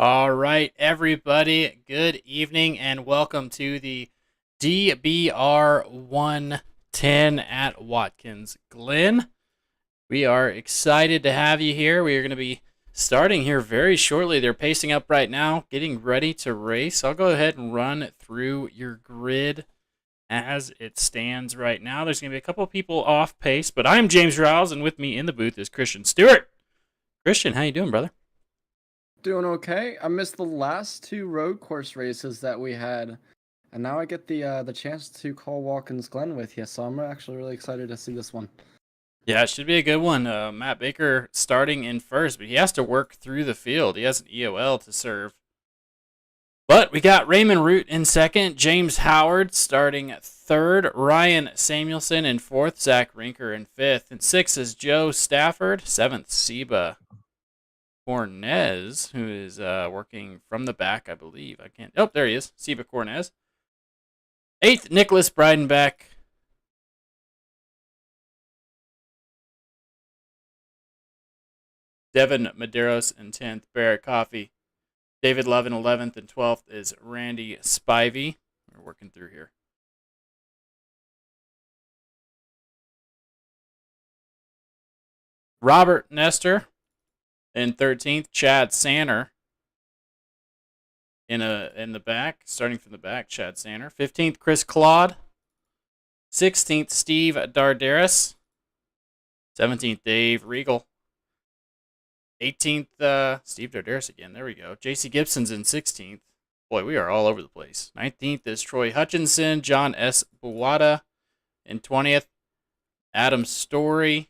All right, everybody, good evening and welcome to the DBR 110 at Watkins Glen. We are excited to have you here. We are going to be starting here very shortly. They're pacing up right now, getting ready to race. I'll go ahead and run through your grid as it stands right now. There's going to be a couple of people off pace, but I'm James Riles, and with me in the booth is Christian Stewart. Christian, how you doing, brother? Doing okay. I missed the last two road course races that we had, and now I get the chance to call Watkins Glen with you. So I'm actually really excited to see this one. Yeah, it should be a good one. Matt Baker starting in first, but he has to work through the field. He has an EOL to serve. But we got Raymond Root in second, James Howard starting third, Ryan Samuelson in fourth, Zach Rinker in fifth, and sixth is Joe Stafford, seventh, Seba Cornez, who is working from the back, I believe. Oh, there he is, Seba Cornez. Eighth, Nicholas Breidenbeck. Devin Medeiros in 10th, Barrett Coffey. David Love in 11th, and 12th is Randy Spivey. We're working through here. Robert Nestor in 13th, Chad Sanner in the back, starting from the back, Chad Sanner. 15th, Chris Claude. 16th, Steve Dardaris. 17th, Dave Regal. 18th, Steve Dardaris again. There we go. JC Gibson's in 16th. Boy, we are all over the place. 19th is Troy Hutchinson. John S. Buwada in 20th. Adam Story.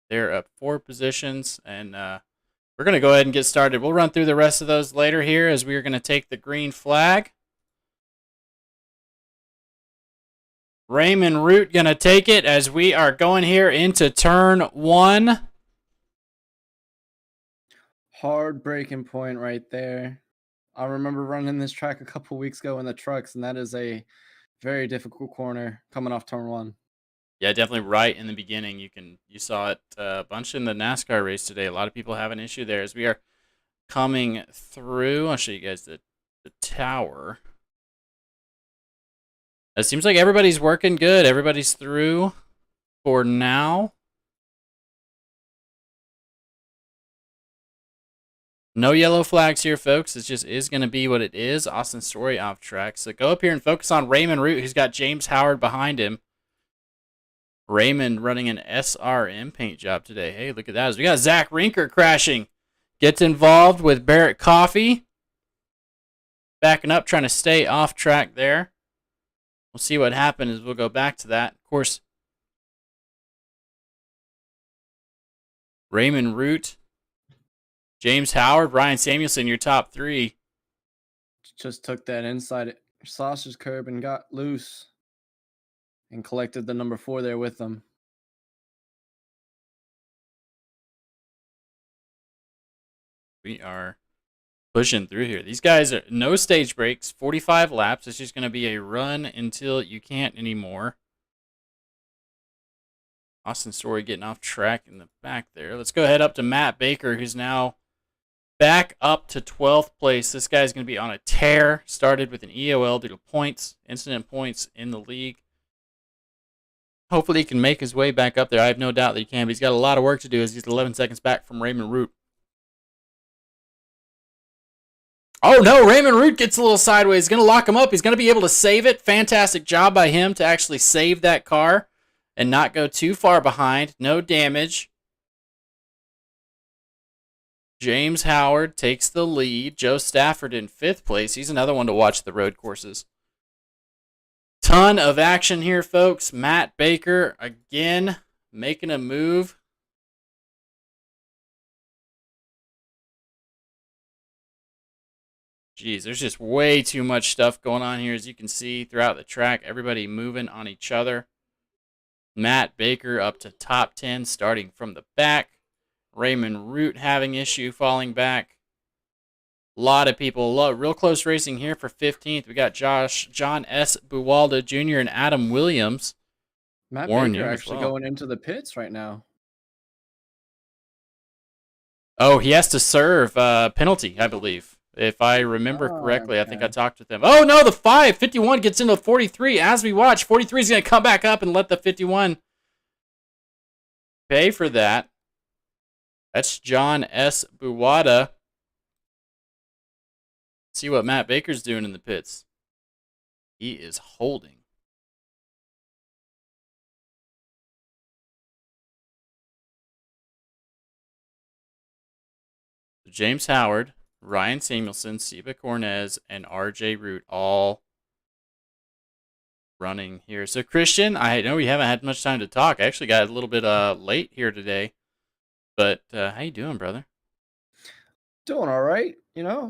They're up 4 positions. And we're going to go ahead and get started. We'll run through the rest of those later here as we are going to take the green flag. Raymond Root going to take it as we are going here into turn 1. Hard breaking point right there. I remember running this track a couple weeks ago in the trucks, and that is a very difficult corner coming off turn 1. Yeah, definitely right in the beginning. You saw it a bunch in the NASCAR race today. A lot of people have an issue there as we are coming through. I'll show you guys the tower. It seems like everybody's working good. Everybody's through for now. No yellow flags here, folks. It just is going to be what it is. Austin Story off track. So go up here and focus on Raymond Root, who's got James Howard behind him. Raymond running an SRM paint job today. Hey, look at that. As we got Zach Rinker crashing. Gets involved with Barrett Coffey. Backing up, trying to stay off track there. We'll see what happens. We'll go back to that. Of course, Raymond Root, James Howard, Ryan Samuelson, your top 3. Just took that inside sausage curb and got loose and collected the number 4 there with them. We are pushing through here. These guys are no stage breaks, 45 laps. It's just going to be a run until you can't anymore. Austin Story getting off track in the back there. Let's go ahead up to Matt Baker, who's now back up to 12th place. This guy's going to be on a tear. Started with an EOL due to points, incident points in the league. Hopefully he can make his way back up there. I have no doubt that he can, but he's got a lot of work to do as he's 11 seconds back from Raymond Root. Oh, no, Raymond Root gets a little sideways. He's going to lock him up. He's going to be able to save it. Fantastic job by him to actually save that car and not go too far behind. No damage. James Howard takes the lead. Joe Stafford in 5th place. He's another one to watch the road courses. Ton of action here, folks. Matt Baker, again, making a move. Geez, there's just way too much stuff going on here, as you can see throughout the track. Everybody moving on each other. Matt Baker up to top 10, starting from the back. Raymond Root having issue falling back. A lot of people, real close racing here for 15th. We got John S. Buwalda Jr. and Adam Williams. Matt Baker actually going into the pits right now. Oh, he has to serve penalty, I believe. If I remember Oh, correctly, I think I okay. talked with him. Oh, no, the 51 gets into 43 as we watch. 43 is going to come back up and let the 51 pay for that. That's John S. Buwada. See what Matt Baker's doing in the pits. He is holding. James Howard, Ryan Samuelson, Siba Cornez, and RJ Root all running here. So Christian, I know we haven't had much time to talk. I actually got a little bit late here today. But how you doing, brother? Doing all right.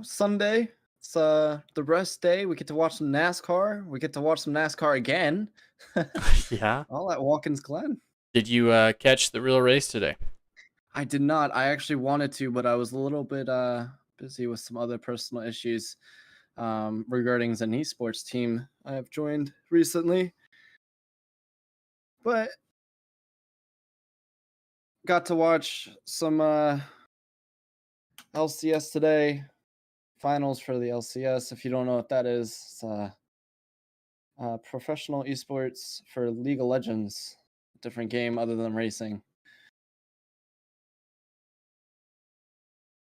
Sunday. It's the rest day. We get to watch some NASCAR. We get to watch some NASCAR again. Yeah. All at Watkins Glen. Did you catch the real race today? I did not. I actually wanted to, but I was a little bit busy with some other personal issues regarding an esports team I have joined recently. But got to watch some LCS today. Finals for the LCS. If you don't know what that is, it's professional esports for League of Legends. Different game other than racing.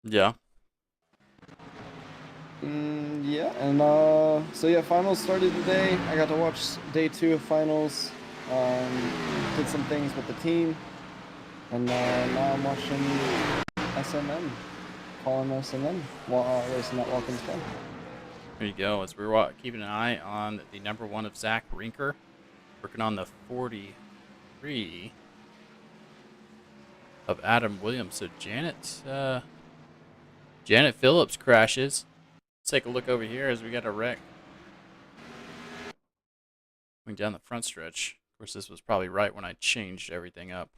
Yeah. Yeah, and so yeah, finals started today. I got to watch day 2 of finals. Did some things with the team, and now I'm watching SNN, calling SNN while racing at Watkins Glen. There you go. As we're keeping an eye on the number 1 of Zach Rinker, working on the 43 of Adam Williams. So Janet Phillips crashes. Let's take a look over here as we got a wreck going down the front stretch. Of course, this was probably right when I changed everything up.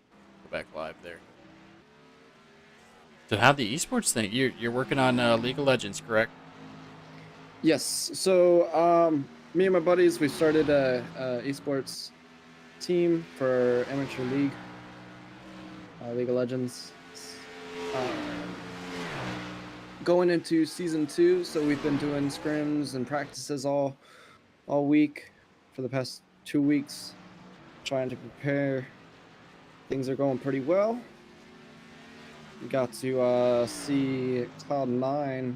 Go back live there. So how the esports thing? You're working on League of Legends, correct? Yes. So me and my buddies, we started a esports team for amateur league, League of Legends. Going into season 2, so we've been doing scrims and practices all week for the past 2 weeks, trying to prepare. Things are going pretty well. We got to see Cloud9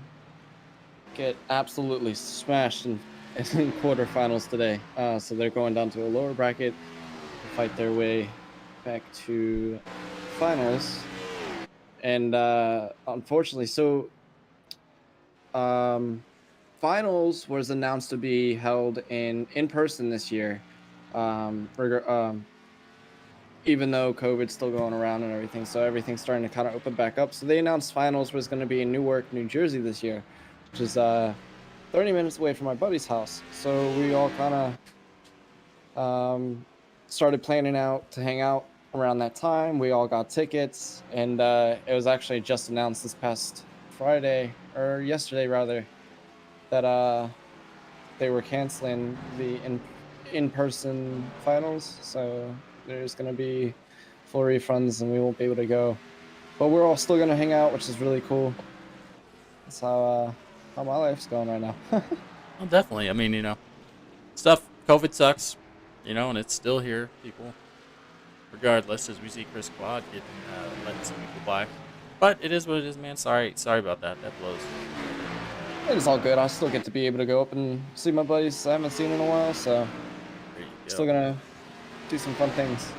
get absolutely smashed in quarterfinals today. So they're going down to a lower bracket to fight their way back to finals. And unfortunately, so finals was announced to be held in person this year, even though COVID's still going around and everything. So everything's starting to kind of open back up. So they announced finals was going to be in Newark, New Jersey this year, which is 30 minutes away from my buddy's house. So we all kind of started planning out to hang out around that time. We all got tickets, and it was actually just announced this past Friday, or yesterday rather, that they were canceling the in-person finals. So there's going to be full refunds and we won't be able to go, but we're all still going to hang out, which is really cool. That's how my life's going right now. Well, definitely. I mean, COVID sucks, and it's still here. People, regardless, as we see Chris Quad getting letting some people by. But it is what it is, man. Sorry about that. That blows. It's all good. I still get to be able to go up and see my buddies I haven't seen in a while, so There you go. still gonna do some fun things.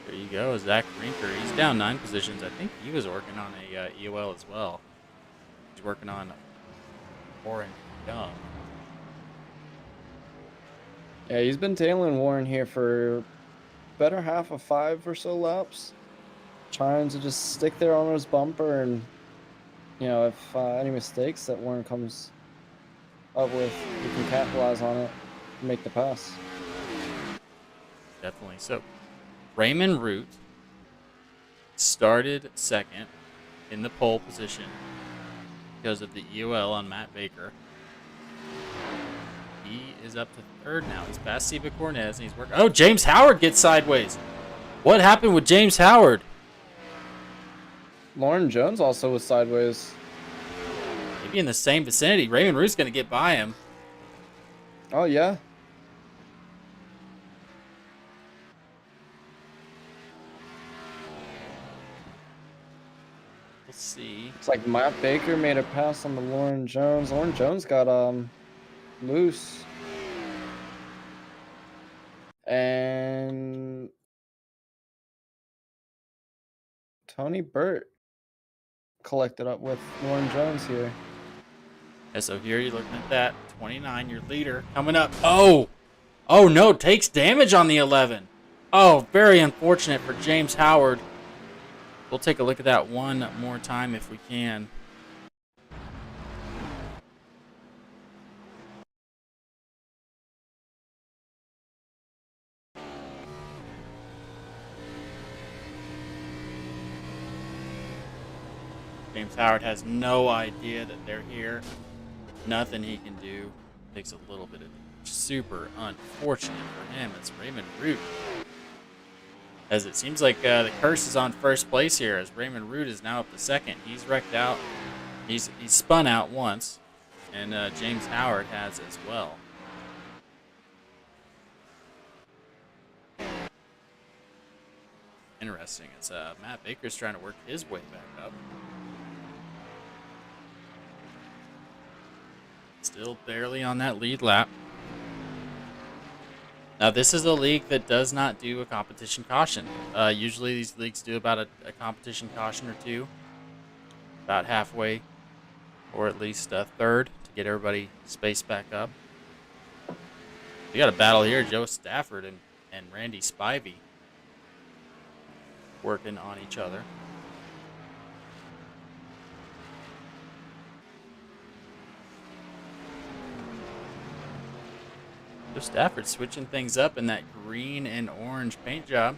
There you go, Zach Rinker. He's down 9 positions. I think he was working on a EOL as well. He's working on Warren Young. Yeah, he's been tailing Warren here for better half of 5 or so laps, trying to just stick there on his bumper, and if any mistakes that Warren comes up with, he can capitalize on it and make the pass. Definitely. So, Raymond Root started second in the pole position because of the EOL on Matt Baker. He is up to third now. He's past Siba Cornez, and he's working. Oh, James Howard gets sideways. What happened with James Howard? Lauren Jones also was sideways. Maybe in the same vicinity. Raymond Root's going to get by him. Oh, yeah. Let's see. It's like Matt Baker made a pass on the Lauren Jones. Lauren Jones got loose. And Tony Burt collected up with Lauren Jones here. Yeah, so here you're looking at that. 29, your leader, coming up. Oh! Oh, no, takes damage on the 11. Oh, very unfortunate for James Howard. We'll take a look at that one more time if we can. James Howard has no idea that they're here. Nothing he can do. Takes a little bit of super unfortunate for him. It's Raymond Root. As it seems like the curse is on first place here, as Raymond Root is now up to second. He's wrecked out. He's spun out once, and James Howard has as well. Interesting. It's Matt Baker's trying to work his way back up. Still barely on that lead lap. Now, this is a league that does not do a competition caution. Usually these leagues do about a competition caution or two. About halfway, or at least a third, to get everybody spaced back up. We got a battle here. Joe Stafford and Randy Spivey working on each other. Joe Stafford switching things up in that green and orange paint job.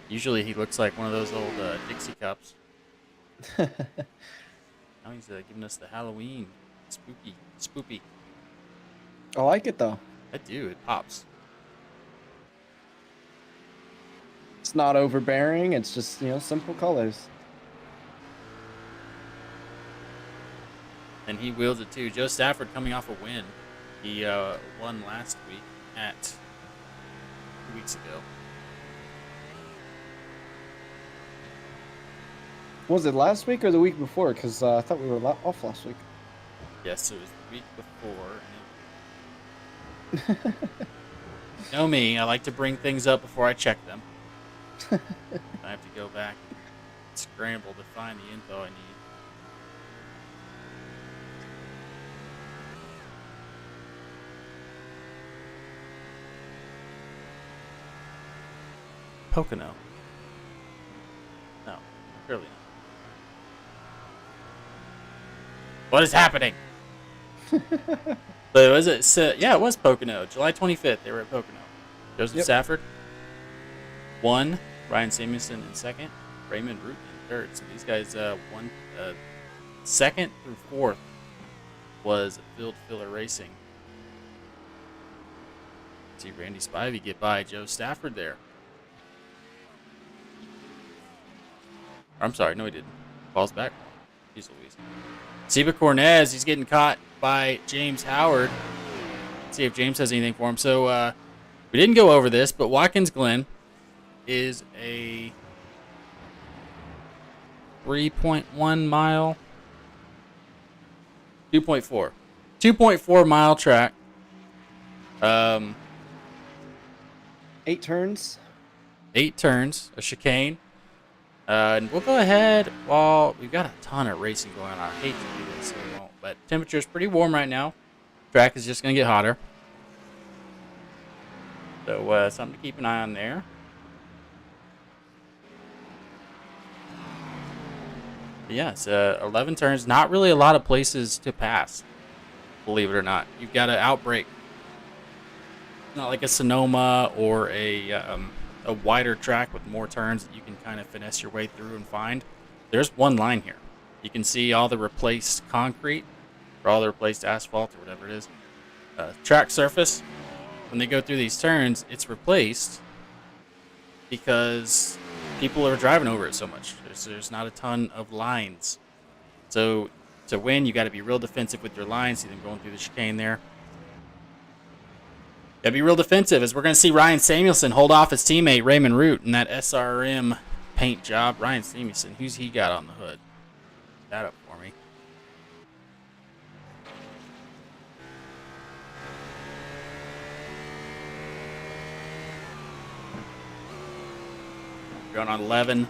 Usually he looks like one of those old Dixie cups. Now he's giving us the Halloween spoopy. I like it though. I do. It pops. It's not overbearing. It's just, simple colors. And he wields it too. Joe Stafford coming off a win. He won last week at 2 weeks ago. Was it last week or the week before? Because I thought we were off last week. Yes, it was the week before. You know me, I like to bring things up before I check them. I have to go back and scramble to find the info I need. Pocono. No, clearly not. What is happening? But was it? So, yeah, it was Pocono. July 25th, they were at Pocono. Joseph Stafford won. Ryan Samuelson in second. Raymond Root in third. So these guys won. Second through fourth was Field Filler Racing. See Randy Spivey get by Joe Stafford there. I'm sorry, no he didn't. Falls back. He's Louise. Seba Cornez, he's getting caught by James Howard. Let's see if James has anything for him. So we didn't go over this, but Watkins Glen is a 3.1 mile, 2.4 mile track. 8 turns. 8 turns, a chicane. And we'll go ahead while we've got a ton of racing going on. I hate to do this, so we won't. But temperature's pretty warm right now. Track is just going to get hotter. So something to keep an eye on there. But yeah, it's 11 turns. Not really a lot of places to pass, believe it or not. You've got an outbreak. Not like a Sonoma or a wider track with more turns that you can kind of finesse your way through and find. There's one line here. You can see all the replaced concrete or all the replaced asphalt or whatever it is. Track surface, when they go through these turns, it's replaced because people are driving over it so much. so there's not a ton of lines. So to win, you got to be real defensive with your lines. See them going through the chicane there. Got to be real defensive, as we're going to see Ryan Samuelson hold off his teammate Raymond Root in that SRM paint job. Ryan Samuelson, who's he got on the hood? That up for me. Going on 11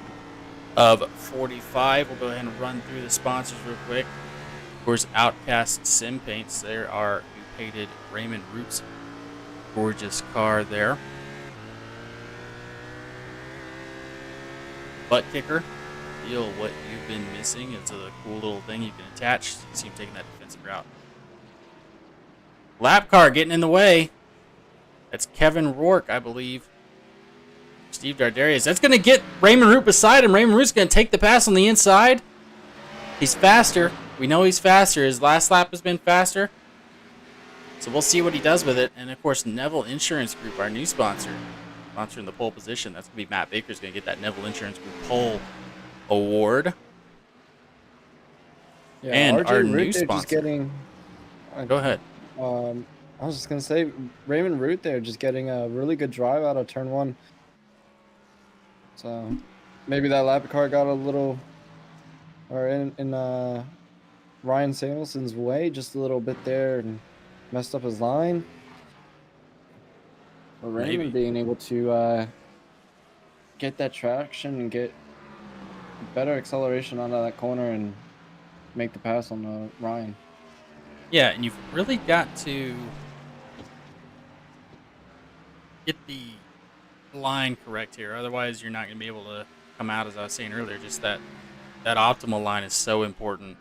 of 45. We'll go ahead and run through the sponsors real quick. Of course, Outkast Sim Paints. There are who painted Raymond Root's gorgeous car there. Buttkicker. Feel what you've been missing. It's a cool little thing you can attach. You see him taking that defensive route. Lap car getting in the way. That's Kevin Rourke, I believe. Steve Dardarius. That's going to get Raymond Root beside him. Raymond Root's going to take the pass on the inside. He's faster. We know he's faster. His last lap has been faster. So we'll see what he does with it. And, of course, Neville Insurance Group, our new sponsor, sponsoring the pole position. That's going to be Matt Baker's going to get that Neville Insurance Group pole award. Yeah, and RJ our Root, new they're sponsor. just getting, Go ahead. I was just going to say, Raymond Root there just getting a really good drive out of turn 1. So maybe that lap car got a little, or in Ryan Samuelson's way just a little bit there and messed up his line. But Raymond being able to get that traction and get better acceleration out of that corner and make the pass on Ryan. Yeah, and you've really got to get the line correct here. Otherwise, you're not going to be able to come out, as I was saying earlier. Just that optimal line is so important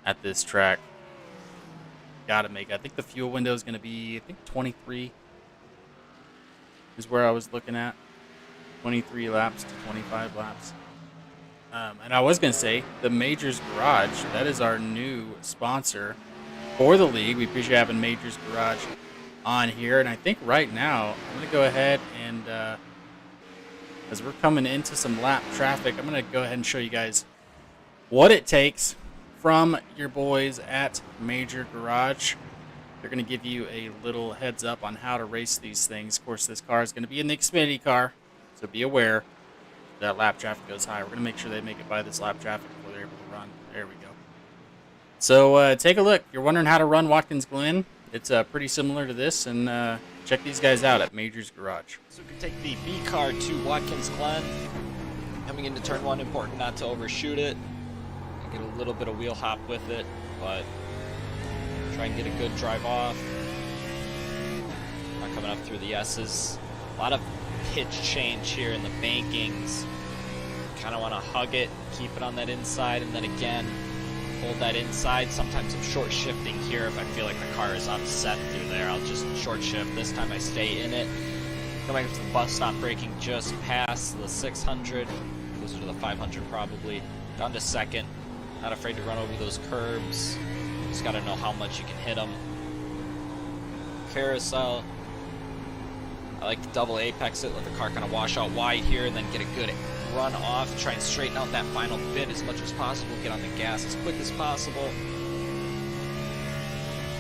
at this track. Got to make. I think the fuel window is going to be, 23 is where I was looking at. 23 laps to 25 laps. And I was going to say, the Majors Garage, that is our new sponsor for the league. We appreciate having Majors Garage on here. And I think right now, I'm going to go ahead and, as we're coming into some lap traffic, I'm going to go ahead and show you guys what it takes from your boys at Major Garage. They're going to give you a little heads up on how to race these things. Of course, this car is going to be in the Xfinity car, so be aware that lap traffic goes high. We're going to make sure they make it by this lap traffic before they're able to run. There we go. So take a look. You're wondering how to run Watkins Glen. It's pretty similar to this, and check these guys out at Major's Garage. So we can take the B car to Watkins Glen. Coming into turn 1, important not to overshoot it. Get a little bit of wheel hop with it, but try and get a good drive off. Not coming up through the S's. A lot of pitch change here in the bankings. Kind of want to hug it, keep it on that inside, and then again, hold that inside. Sometimes I'm short shifting here if I feel like the car is upset through there. I'll just short shift. This time I stay in it. Coming up to the bus stop, braking just past the 600, closer to the 500 probably. Down to second. Not afraid to run over those curbs. Just got to know how much you can hit them. Carousel. I like to double apex it, let the car kind of wash out wide here, and then get a good run off. Try and straighten out that final bit as much as possible. Get on the gas as quick as possible.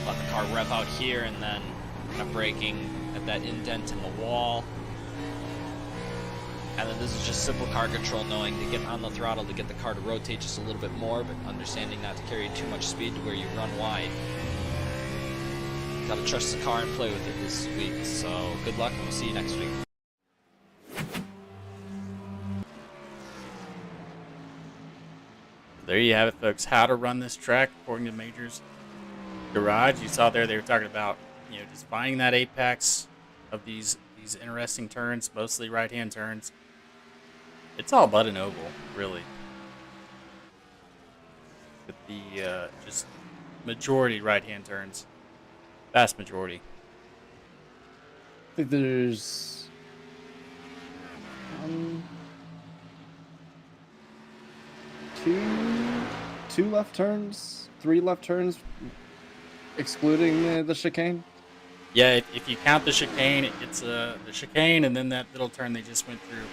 Let the car rev out here, and then kind of braking at that indent in the wall. And then this is just simple car control, knowing to get on the throttle to get the car to rotate just a little bit more, but understanding not to carry too much speed to where you run wide. Gotta trust the car and play with it this week, so good luck and we'll see you next week. There you have it, folks. How to run this track according to Major's Garage. You saw there they were talking about, just finding that apex of these interesting turns, mostly right-hand turns. It's all but an oval, really. With the just majority right-hand turns. Vast majority. I think there's two left turns, 3 left turns, excluding the chicane. Yeah, if you count the chicane, it's the chicane and then that little turn they just went through.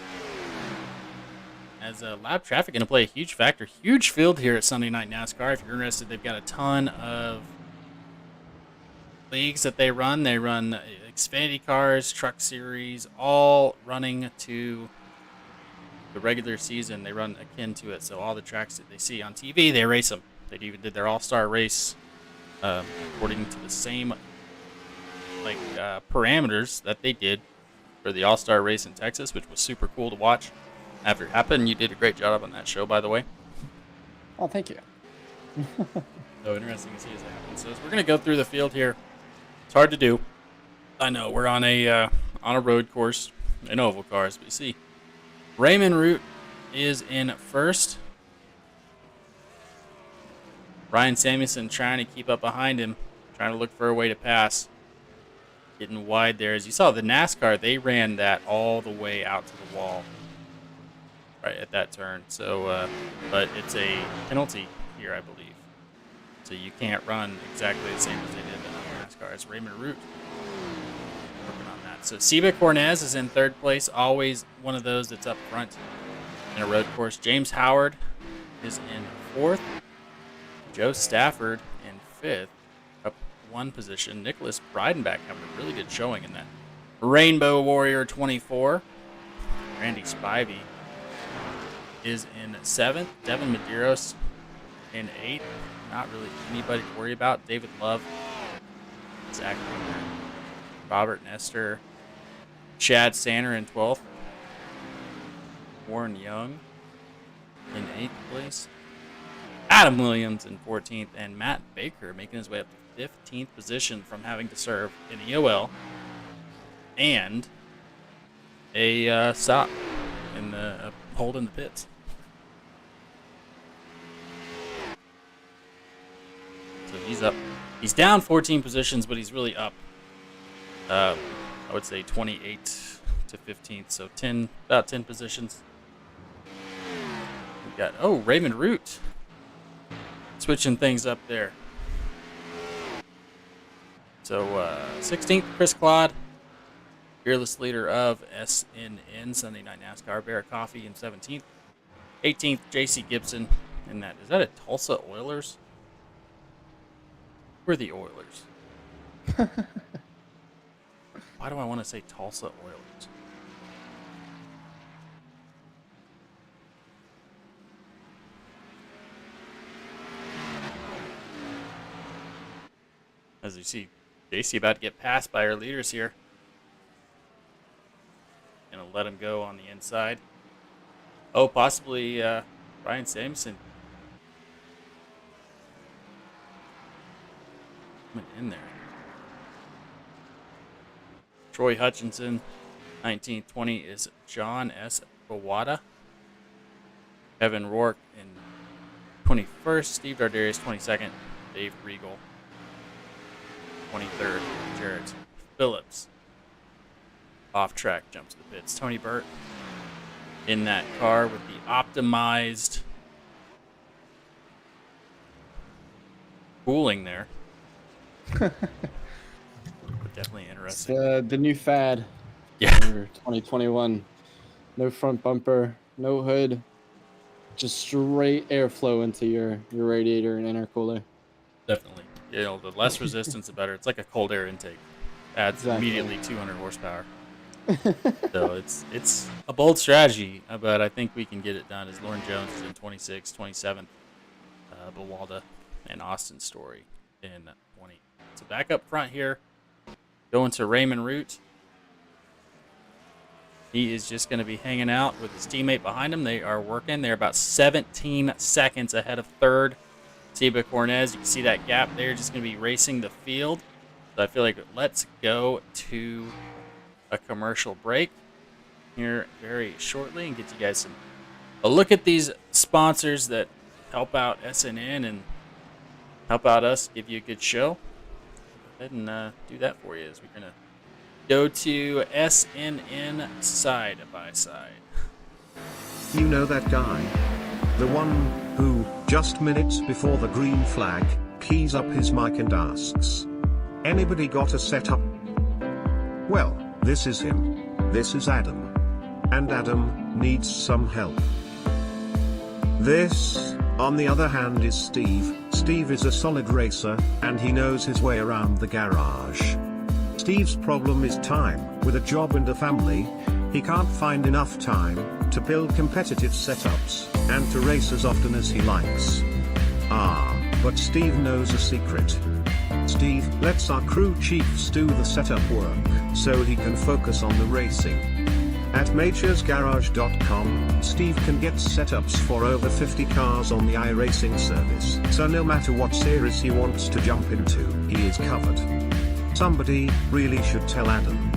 as lap traffic going to play a huge factor. Huge field here at Sunday Night NASCAR. If you're interested, they've got a ton of leagues that they run. They run Xfinity cars, Truck Series, all running to the regular season. They run akin to it. So all the tracks that they see on TV, they race them. They even did their All-Star race according to the same parameters that they did for the All-Star race in Texas, which was super cool to watch after it happened. You did a great job on that show, by the way. Oh, thank you. So interesting to see as it happens. So we're going to go through the field here. It's hard to do. I know we're on a road course in oval cars, but you see Raymond Root is in first. Ryan Samuelson trying to keep up behind him, trying to look for a way to pass. Getting wide there. As you saw, the NASCAR, they ran that all the way out to the wall right at that turn. So, but it's a penalty here, I believe. So you can't run exactly the same as they did in NASCAR. It's Raymond Root working on that. So Seba Cornez is in third place, always one of those that's up front in a road course. James Howard is in fourth. Joe Stafford in fifth. One position. Nicholas Breidenbach having a really good showing in that. Rainbow Warrior 24. Randy Spivey is in seventh. Devin Medeiros in eighth. Not really anybody to worry about. David Love, Zach Wiener, Robert Nestor, Chad Sanner in 12th. Warren Young in 8th place. Adam Williams in 14th. And Matt Baker making his way up to 15th position from having to serve in EOL and a stop in the hold in the pits. So he's up. He's down 14 positions, but he's really up. I would say 28 to 15th, so about 10 positions. We've got Raymond Root switching things up there. So 16th, Chris Claude, fearless leader of SNN, Sunday Night NASCAR. Barrett Coffey in 17th. 18th, J.C. Gibson in that. Is that a Tulsa Oilers? We're the Oilers. Why do I want to say Tulsa Oilers? As you see, JC about to get passed by our leaders here. Gonna let him go on the inside. Oh, possibly Ryan Samuelson. Coming in there. Troy Hutchinson, 19th. 20 is John S. Bawada. Evan Rourke in 21st. Steve Dardarius, 22nd. Dave Regal, 23rd, Jarrett Phillips. Off track, jumps to the pits. Tony Burt in that car with the optimized cooling there. Definitely interesting. It's the new fad. Yeah. For 2021. No front bumper, no hood, just straight airflow into your radiator and intercooler. Definitely. The less resistance, the better. It's like a cold air intake. Adds immediately 200 horsepower. So it's a bold strategy, but I think we can get it done. As Lauren Jones is in 26th, 27th, Bawalda and Austin Story in 20. So back up front here, going to Raymond Root. He is just going to be hanging out with his teammate behind him. They are working. They're about 17 seconds ahead of third. Seba Cornez, you can see that gap there, just going to be racing the field. So I feel like let's go to a commercial break here very shortly and get you guys a look at these sponsors that help out SNN and help out us, give you a good show. Go ahead and do that for you as we're going to go to SNN side by side. You know that guy? The one who, just minutes before the green flag, keys up his mic and asks, "Anybody got a setup?" Well, this is him. This is Adam. And Adam needs some help. This, on the other hand, is Steve. Steve is a solid racer, and he knows his way around the garage. Steve's problem is time. With a job and a family, he can't find enough time to build competitive setups and to race as often as he likes. But Steve knows a secret. Steve lets our crew chiefs do the setup work so he can focus on the racing. At majorsgarage.com, Steve can get setups for over 50 cars on the iRacing service, so no matter what series he wants to jump into, he is covered. Somebody really should tell Adam.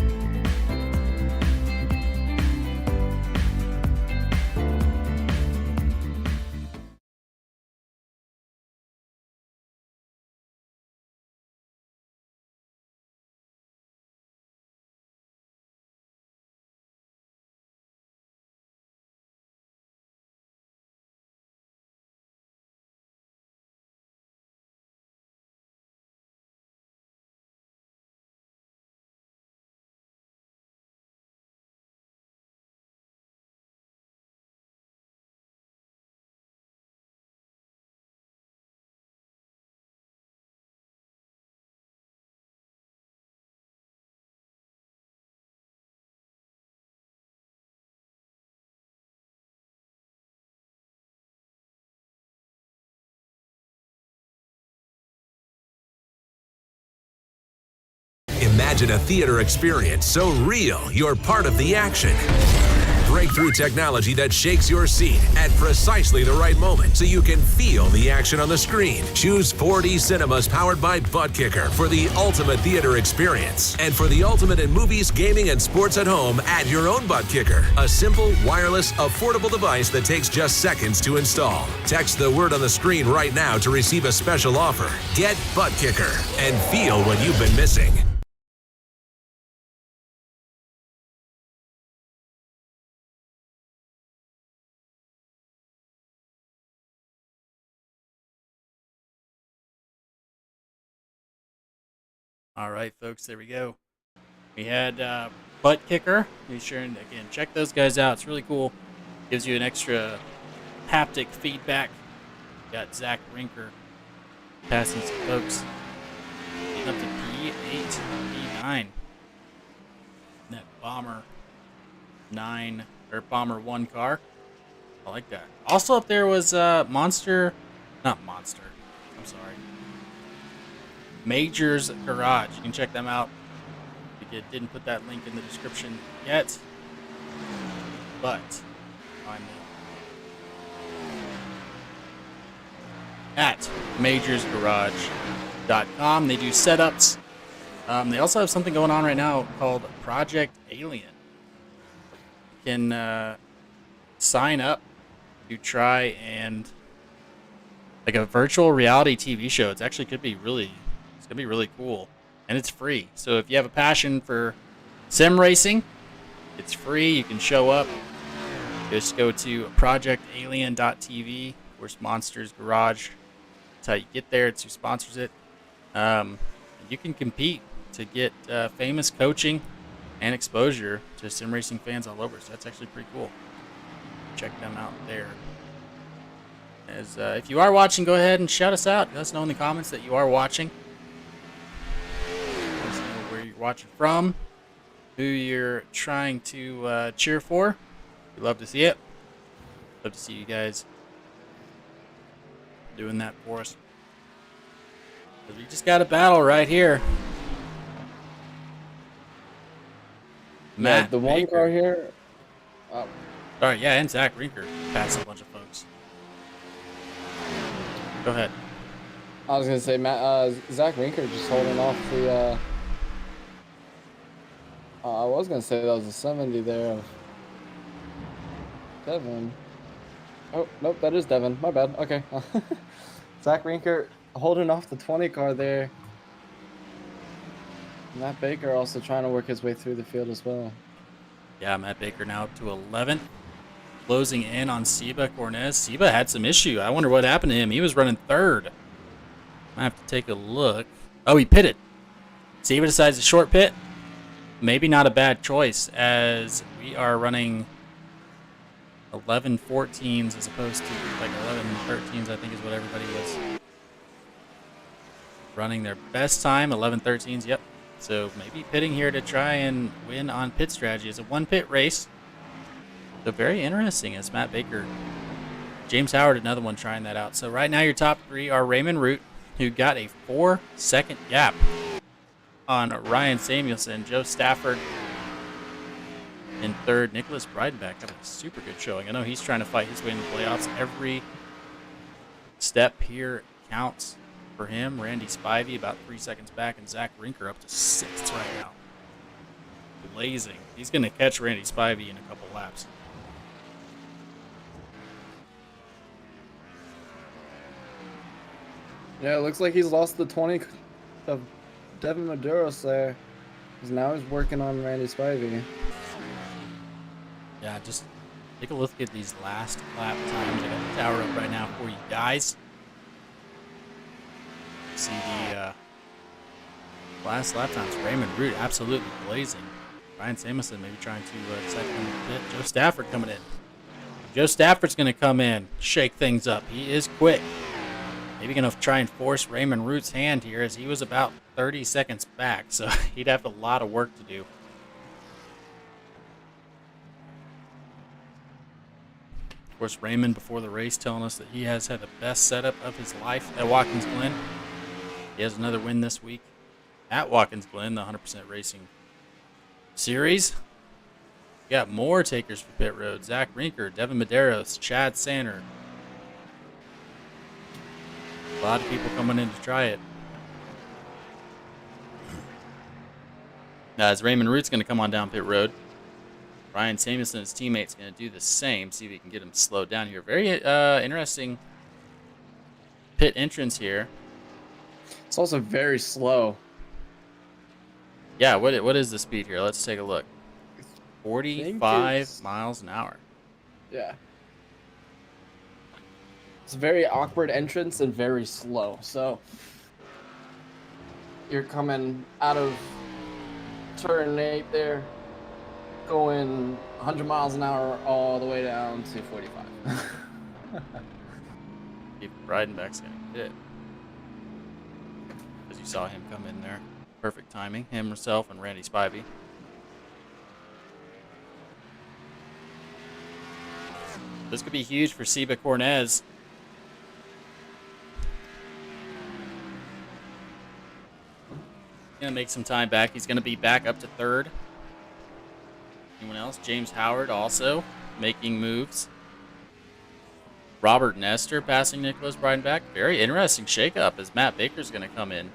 Imagine a theater experience so real you're part of the action. Breakthrough technology that shakes your seat at precisely the right moment so you can feel the action on the screen. Choose 4D cinemas powered by Buttkicker for the ultimate theater experience. And for the ultimate in movies, gaming, and sports at home, add your own Buttkicker. A simple, wireless, affordable device that takes just seconds to install. Text the word on the screen right now to receive a special offer. Get Buttkicker and feel what you've been missing. All right, folks, there we go. We had Buttkicker. Be sure and, again, check those guys out. It's really cool. Gives you an extra haptic feedback. Got Zach Rinker passing some folks. Getting up to P8, P9. That Bomber 9, or Bomber 1 car. I like that. Also up there was Monster, not Monster, I'm sorry. Major's Garage. You can check them out. We didn't put that link in the description yet, but I'm at majorsgarage.com. They do setups. They also have something going on right now called Project Alien. You can sign up to try and like a virtual reality TV show. It's actually could be really cool, and it's free. So if you have a passion for sim racing, it's free. You can show up. Just go to projectalien.tv. Of course, Monsters Garage. That's how you get there. It's who sponsors it. You can compete to get famous coaching and exposure to sim racing fans all over. So that's actually pretty cool. Check them out there. As if you are watching, go ahead and shout us out. Let us know in the comments that you are watching. Let us know where you're watching from, who you're trying to cheer for. We'd love to see it. Love to see you guys doing that for us. We just got a battle right here. Matt, the one Baker. car here. All right, yeah, and Zach Rinker passed a bunch of folks. Go ahead. I was gonna say Zach Rinker just holding off the. I was gonna say that was a 70 there of Devin. Oh nope, that is Devin. My bad. Okay. Zach Rinker holding off the 20 car there. Matt Baker also trying to work his way through the field as well. Yeah, Matt Baker now up to 11th. Closing in on Seba Cornez. Seba had some issue. I wonder what happened to him. He was running third. I have to take a look. Oh, he pitted. Seba decides to short pit. Maybe not a bad choice, as we are running 11:14s as opposed to like 11:13s, I think is what everybody was running their best time. 11:13s, yep. So maybe pitting here to try and win on pit strategy. It's a one pit race. So very interesting as Matt Baker. James Howard, another one trying that out. So right now your top three are Raymond Root, who got a 4-second gap on Ryan Samuelson. Joe Stafford in third. Nicholas Breidenbach having a super good showing. I know he's trying to fight his way into the playoffs. Every step here counts for him. Randy Spivey about 3 seconds back, and Zach Rinker up to 6th right now. Blazing. He's going to catch Randy Spivey in a couple laps. Yeah, it looks like he's lost the 20 of Devin Medeiros there. 'Cause now he's working on Randy Spivey. Yeah, just take a look at these last lap times. I got the tower up right now for you guys. See the last lap times. Raymond Root absolutely blazing. Ryan Samuelson maybe trying to decide to come in the pit. Joe Stafford coming in. Joe Stafford's going to come in, shake things up. He is quick. Maybe going to try and force Raymond Root's hand here as he was about 30 seconds back, so he'd have a lot of work to do. Of course, Raymond before the race telling us that he has had the best setup of his life at Watkins Glen. He has another win this week at Watkins Glen, the 100% Racing Series. We got more takers for pit road. Zach Rinker, Devin Medeiros, Chad Sanner. A lot of people coming in to try it. Now, as Raymond Root's going to come on down pit road. Ryan Samuelson and his teammates going to do the same. See if he can get him slowed down here. Very interesting pit entrance here. It's also very slow. Yeah, what is the speed here? Let's take a look. 45 miles an hour. Yeah. It's a very awkward entrance and very slow. So you're coming out of turn 8 there, going 100 miles an hour all the way down to 45. Breidenbach's going to hit. As you saw him come in there. Perfect timing. Him, himself, and Randy Spivey. This could be huge for Seba Cornez. Gonna make some time back. He's gonna be back up to third. Anyone else? James Howard also making moves. Robert Nestor passing Nicholas Breidenbach. Very interesting shakeup as Matt Baker's gonna come in.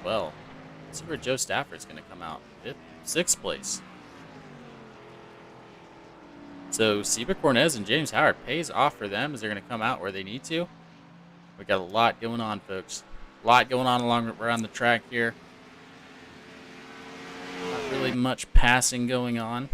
Well, let's see where Joe Stafford's gonna come out. 6th place. So Seba Cornez and James Howard pays off for them as they're gonna come out where they need to. We got a lot going on, folks. A lot going on around the track here. Not really much passing going on.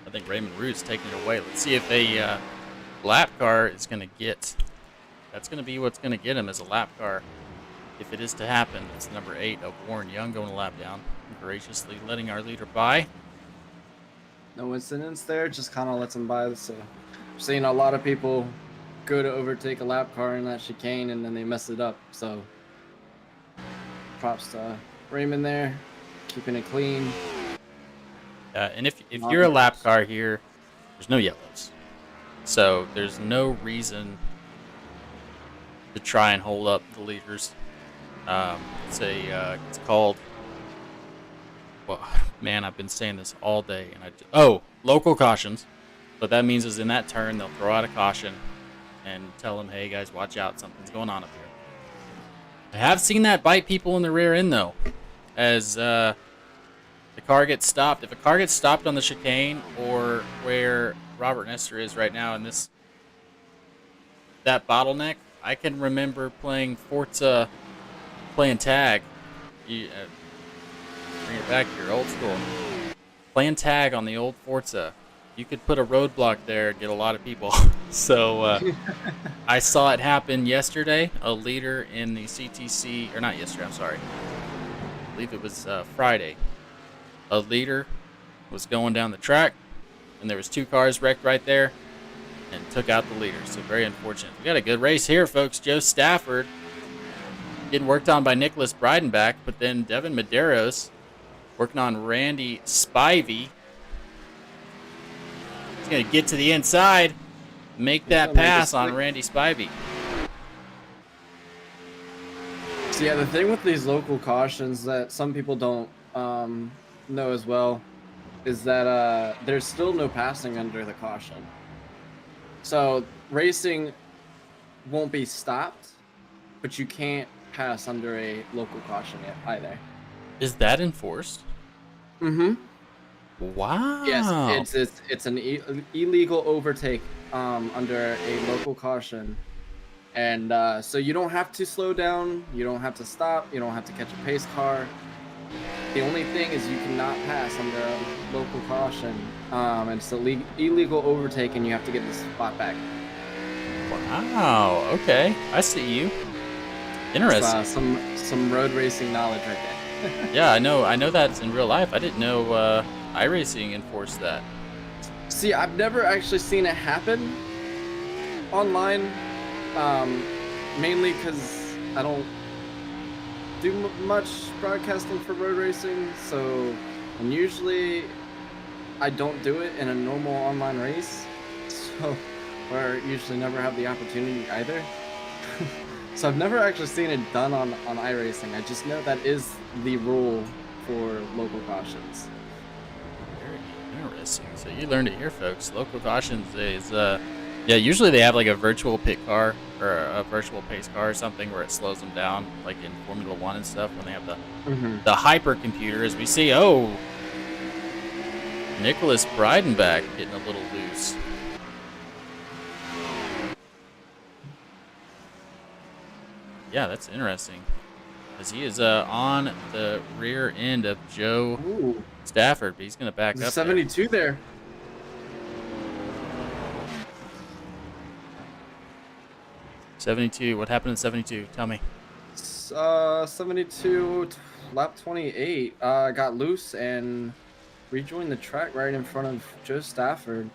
I think Raymond Root's taking it away. Let's see if a lap car is going to get. That's going to be what's going to get him as a lap car. If it is to happen, it's number 8 of Warren Young going a lap down. Graciously letting our leader by. No incidents there, just kind of lets him by. So I'm seeing a lot of people go to overtake a lap car in that chicane and then they mess it up. So props to Raymond there, keeping it clean. And if you're a lap car here, there's no yellows. So there's no reason to try and hold up the leaders. It's called, well, man, I've been saying this all day. And local cautions. What that means is in that turn, they'll throw out a caution and tell them, hey, guys, watch out. Something's going on up here. I have seen that bite people in the rear end, though, as the car gets stopped. If a car gets stopped on the chicane or where Robert Nestor is right now in that bottleneck, I can remember playing Forza, playing tag. Bring it back here, old school. Playing tag on the old Forza. You could put a roadblock there and get a lot of people. So I saw it happen yesterday. A leader in the CTC, or not yesterday, I'm sorry. I believe it was Friday. A leader was going down the track, and there was 2 cars wrecked right there and took out the leader. So very unfortunate. We got a good race here, folks. Joe Stafford getting worked on by Nicholas Breidenbach, but then Devin Medeiros working on Randy Spivey. He's going to get to the inside, make that pass on Randy Spivey. So yeah, the thing with these local cautions that some people don't know as well is that there's still no passing under the caution. So racing won't be stopped, but you can't pass under a local caution yet either. Is that enforced? Mm-hmm. Wow. Yes, it's an illegal overtake under a local caution, and so you don't have to slow down, you don't have to stop, you don't have to catch a pace car. The only thing is you cannot pass under a local caution, and it's an illegal overtake, and you have to get the spot back. Wow. Okay, I see you. Interesting. Some road racing knowledge right there. Yeah, I know that's in real life. I didn't know iRacing enforced that. See, I've never actually seen it happen online, mainly because I don't do much broadcasting for road racing, and usually I don't do it in a normal online race, so or usually never have the opportunity either. So I've never actually seen it done on iRacing. I just know that is the rule for local cautions. Very interesting. So you learned it here, folks. Local cautions is yeah, usually they have like a virtual pit car or a virtual pace car or something where it slows them down, like in Formula 1 and stuff, when they have the hypercomputer, as we see. Oh, Nicholas Breidenbach getting a little loose. Yeah, that's interesting, as he is on the rear end of Joe Stafford, but he's going to back up. 72 there. 72. What happened in 72? Tell me. 72, lap 28, got loose and rejoined the track right in front of Joe Stafford.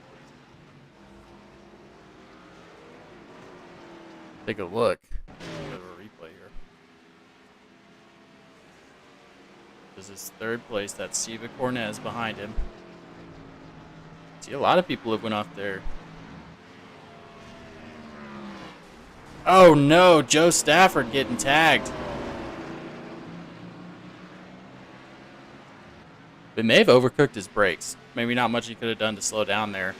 Take a look. Go to a replay here. This is 3rd place. That's Siva Cornez behind him. See, a lot of people have went off there. Oh no, Joe Stafford getting tagged. But may have overcooked his brakes. Maybe not much he could have done to slow down there.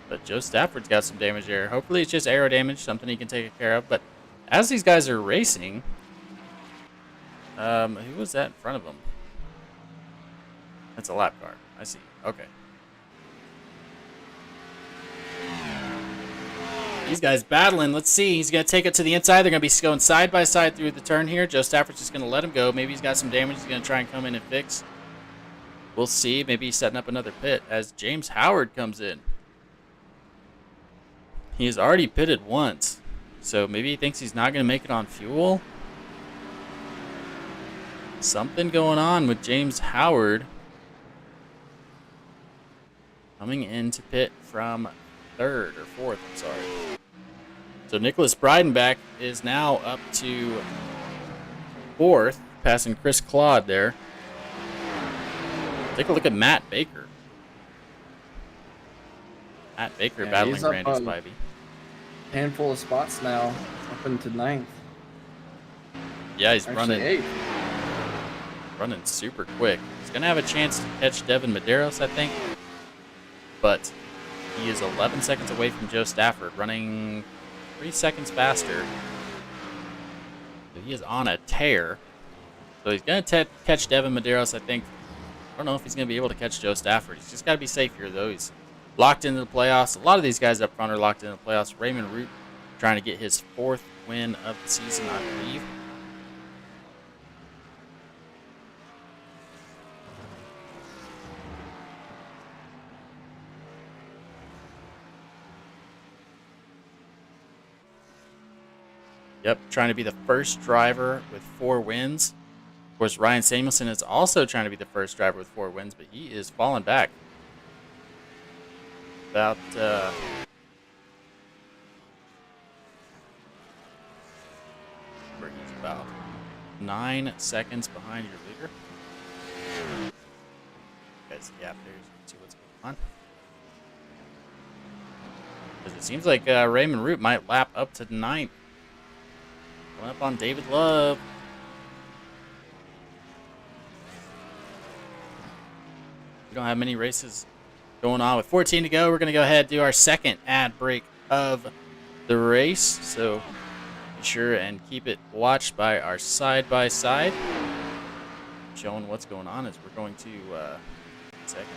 But Joe Stafford's got some damage there. Hopefully it's just aero damage, something he can take care of. But as these guys are racing, who was that in front of him? That's a lap car. I see. Okay. These guys battling. Let's see. He's going to take it to the inside. They're going to be going side by side through the turn here. Joe Stafford's just going to let him go. Maybe he's got some damage he's going to try and come in and fix. We'll see. Maybe he's setting up another pit as James Howard comes in. He has already pitted once, so maybe he thinks he's not going to make it on fuel. Something going on with James Howard. Coming into pit from 3rd or 4th, I'm sorry. So Nicholas Breidenbach is now up to 4th, passing Chris Claude there. Take a look at Matt Baker. Matt Baker battling Randy Spivey. Handful of spots now, up into 9th. Yeah, he's Actually, running super quick. He's gonna have a chance to catch Devin Medeiros, I think. but he is 11 seconds away from Joe Stafford, running 3 seconds faster. So he is on a tear. So he's going to catch Devin Medeiros, I think. I don't know if he's going to be able to catch Joe Stafford. He's just got to be safe here, though. He's locked into the playoffs. A lot of these guys up front are locked into the playoffs. Raymond Root trying to get his 4th win of the season, I believe. Yep, trying to be the first driver with 4 wins. Of course, Ryan Samuelson is also trying to be the first driver with 4 wins, but he is falling back. About where he's about 9 seconds behind your leader. Guys, gap there, so you can see what's going on. Because it seems like Raymond Root might lap up to 9th. Going up on David Love. We don't have many races going on. With 14 to go, we're going to go ahead and do our second ad break of the race. So be sure and keep it watched by our side-by-side. Showing what's going on as we're going to second.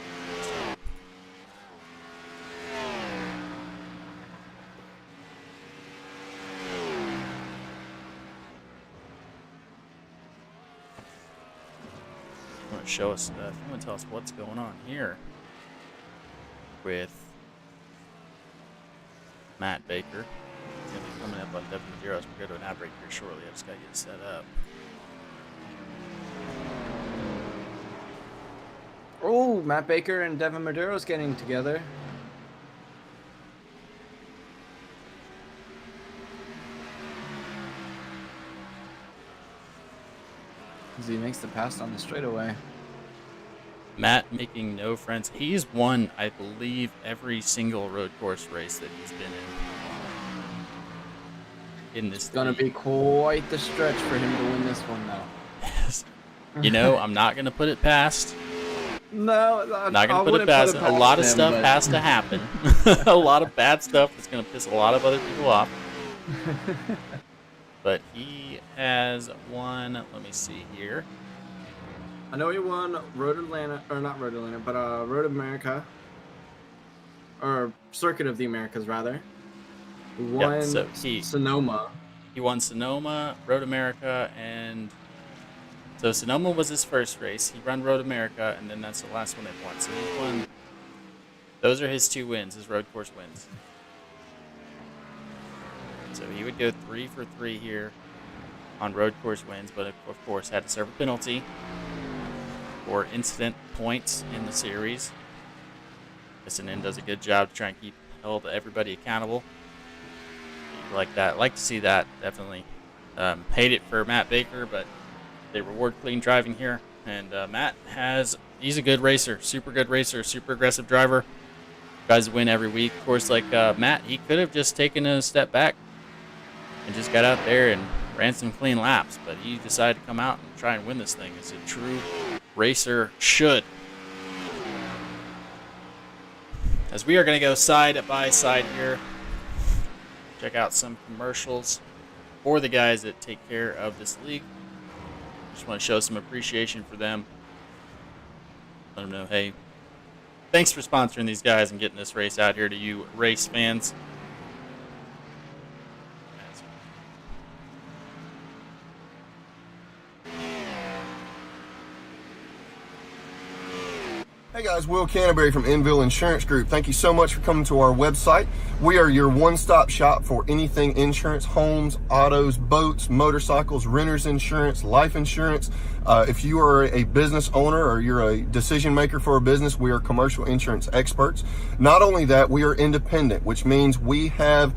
Show us, if you want to tell us what's going on here with Matt Baker. He's going to be coming up on Devin Medeiros. We'll go to an ad break here shortly. I just got to get it set up. Oh, Matt Baker and Devin Medeiros getting together. As he makes the pass on the straightaway. Matt making no friends. He's won, I believe, every single road course race that he's been in this. It's gonna be quite the stretch for him to win this one, though. Yes. You know, I'm not gonna put it past. No, not gonna put it past. A lot of stuff has to happen. A lot of bad stuff that's gonna piss a lot of other people off. But he has won. Let me see here. I know he won Road Atlanta, or not Road Atlanta, but Road America, or Circuit of the Americas, rather. He won Sonoma. He won Sonoma, Road America, and so Sonoma was his first race. He ran Road America, and then that's the last one they won. So he won. Those are his 2 wins, his road course wins. So he would go 3 for 3 here on road course wins, but of course had to serve a penalty for incident points in the series. SNN does a good job to try and hold everybody accountable. Like that, like to see that, definitely. Hate it for Matt Baker, but they reward clean driving here. And Matt he's a good racer, super good racer, super aggressive driver. Guys win every week. Of course, like Matt, he could have just taken a step back and just got out there and ran some clean laps, but he decided to come out and try and win this thing as a true racer should. As we are going to go side by side here, check out some commercials for the guys that take care of this league. Just want to show some appreciation for them. Let them know, hey, thanks for sponsoring these guys and getting this race out here to you race fans. Hey guys, Will Canterbury from Enville Insurance Group. Thank you so much for coming to our website. We are your one-stop shop for anything insurance, homes, autos, boats, motorcycles, renter's insurance, life insurance. If you are a business owner or you're a decision maker for a business, we are commercial insurance experts. Not only that, we are independent, which means we have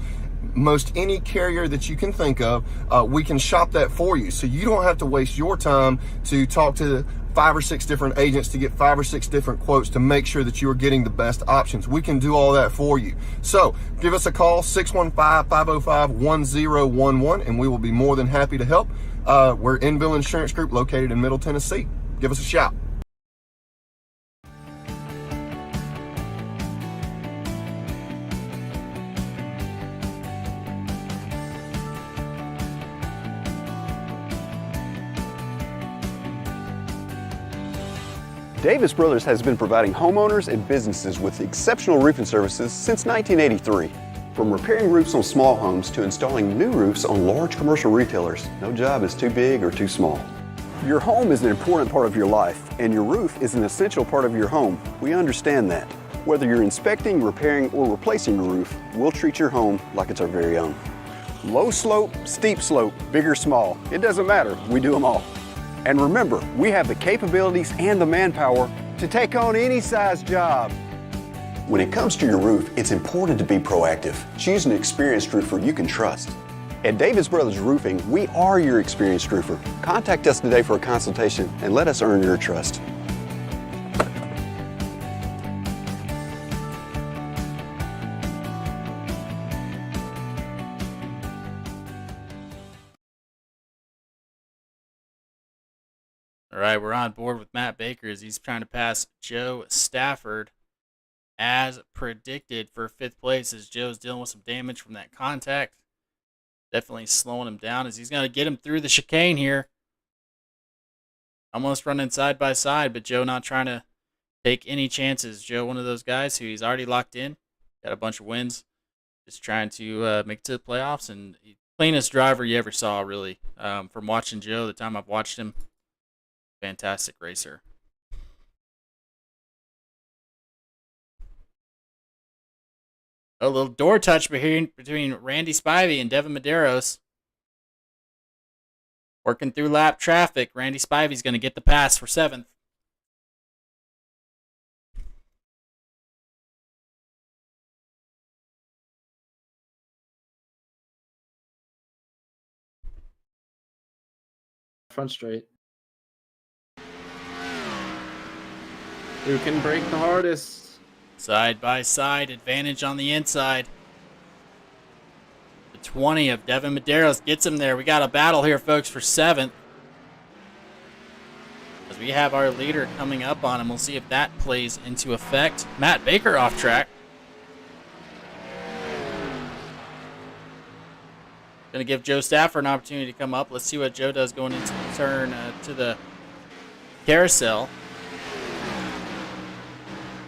most any carrier that you can think of. We can shop that for you, so you don't have to waste your time to talk to 5 or 6 different agents to get 5 or 6 different quotes to make sure that you are getting the best options. We can do all that for you. So give us a call, 615-505-1011, and we will be more than happy to help. We're Enville Insurance Group, located in Middle Tennessee. Give us a shout. Davis Brothers has been providing homeowners and businesses with exceptional roofing services since 1983. From repairing roofs on small homes to installing new roofs on large commercial retailers, no job is too big or too small. Your home is an important part of your life, and your roof is an essential part of your home. We understand that. Whether you're inspecting, repairing, or replacing your roof, we'll treat your home like it's our very own. Low slope, steep slope, big or small, it doesn't matter, we do them all. And remember, we have the capabilities and the manpower to take on any size job. When it comes to your roof, it's important to be proactive. Choose an experienced roofer you can trust. At Davis Brothers Roofing, we are your experienced roofer. Contact us today for a consultation and let us earn your trust. All right, we're on board with Matt Baker as he's trying to pass Joe Stafford as predicted for 5th place, as Joe's dealing with some damage from that contact. Definitely slowing him down as he's going to get him through the chicane here. Almost running side by side, but Joe not trying to take any chances. Joe, one of those guys who he's already locked in, got a bunch of wins, just trying to make it to the playoffs, and cleanest driver you ever saw, really. From watching Joe, the time I've watched him, fantastic racer. A little door touch between Randy Spivey and Devin Medeiros. Working through lap traffic. Randy Spivey's going to get the pass for 7th. Front straight. Who can break the hardest? Side by side, advantage on the inside. The 20 of Devin Medeiros gets him there. We got a battle here, folks, for 7th. As we have our leader coming up on him. We'll see if that plays into effect. Matt Baker off track. Going to give Joe Stafford an opportunity to come up. Let's see what Joe does going into the turn to the carousel.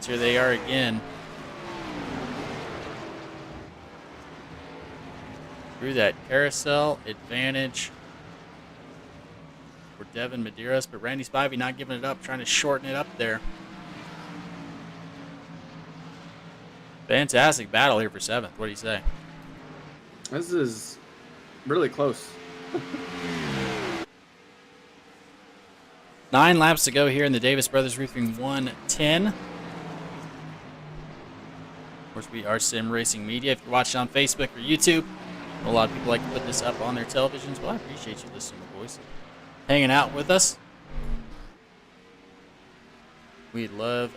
Here they are again. Through that carousel, advantage for Devin Medeiros, but Randy Spivey not giving it up, trying to shorten it up there. Fantastic battle here for 7th. What do you say? This is really close. 9 laps to go here in the Davis Brothers Roofing 110. Of course, we are Sim Racing Media. If you're watching on Facebook or YouTube, a lot of people like to put this up on their televisions. Well, I appreciate you listening to my voice, hanging out with us. We love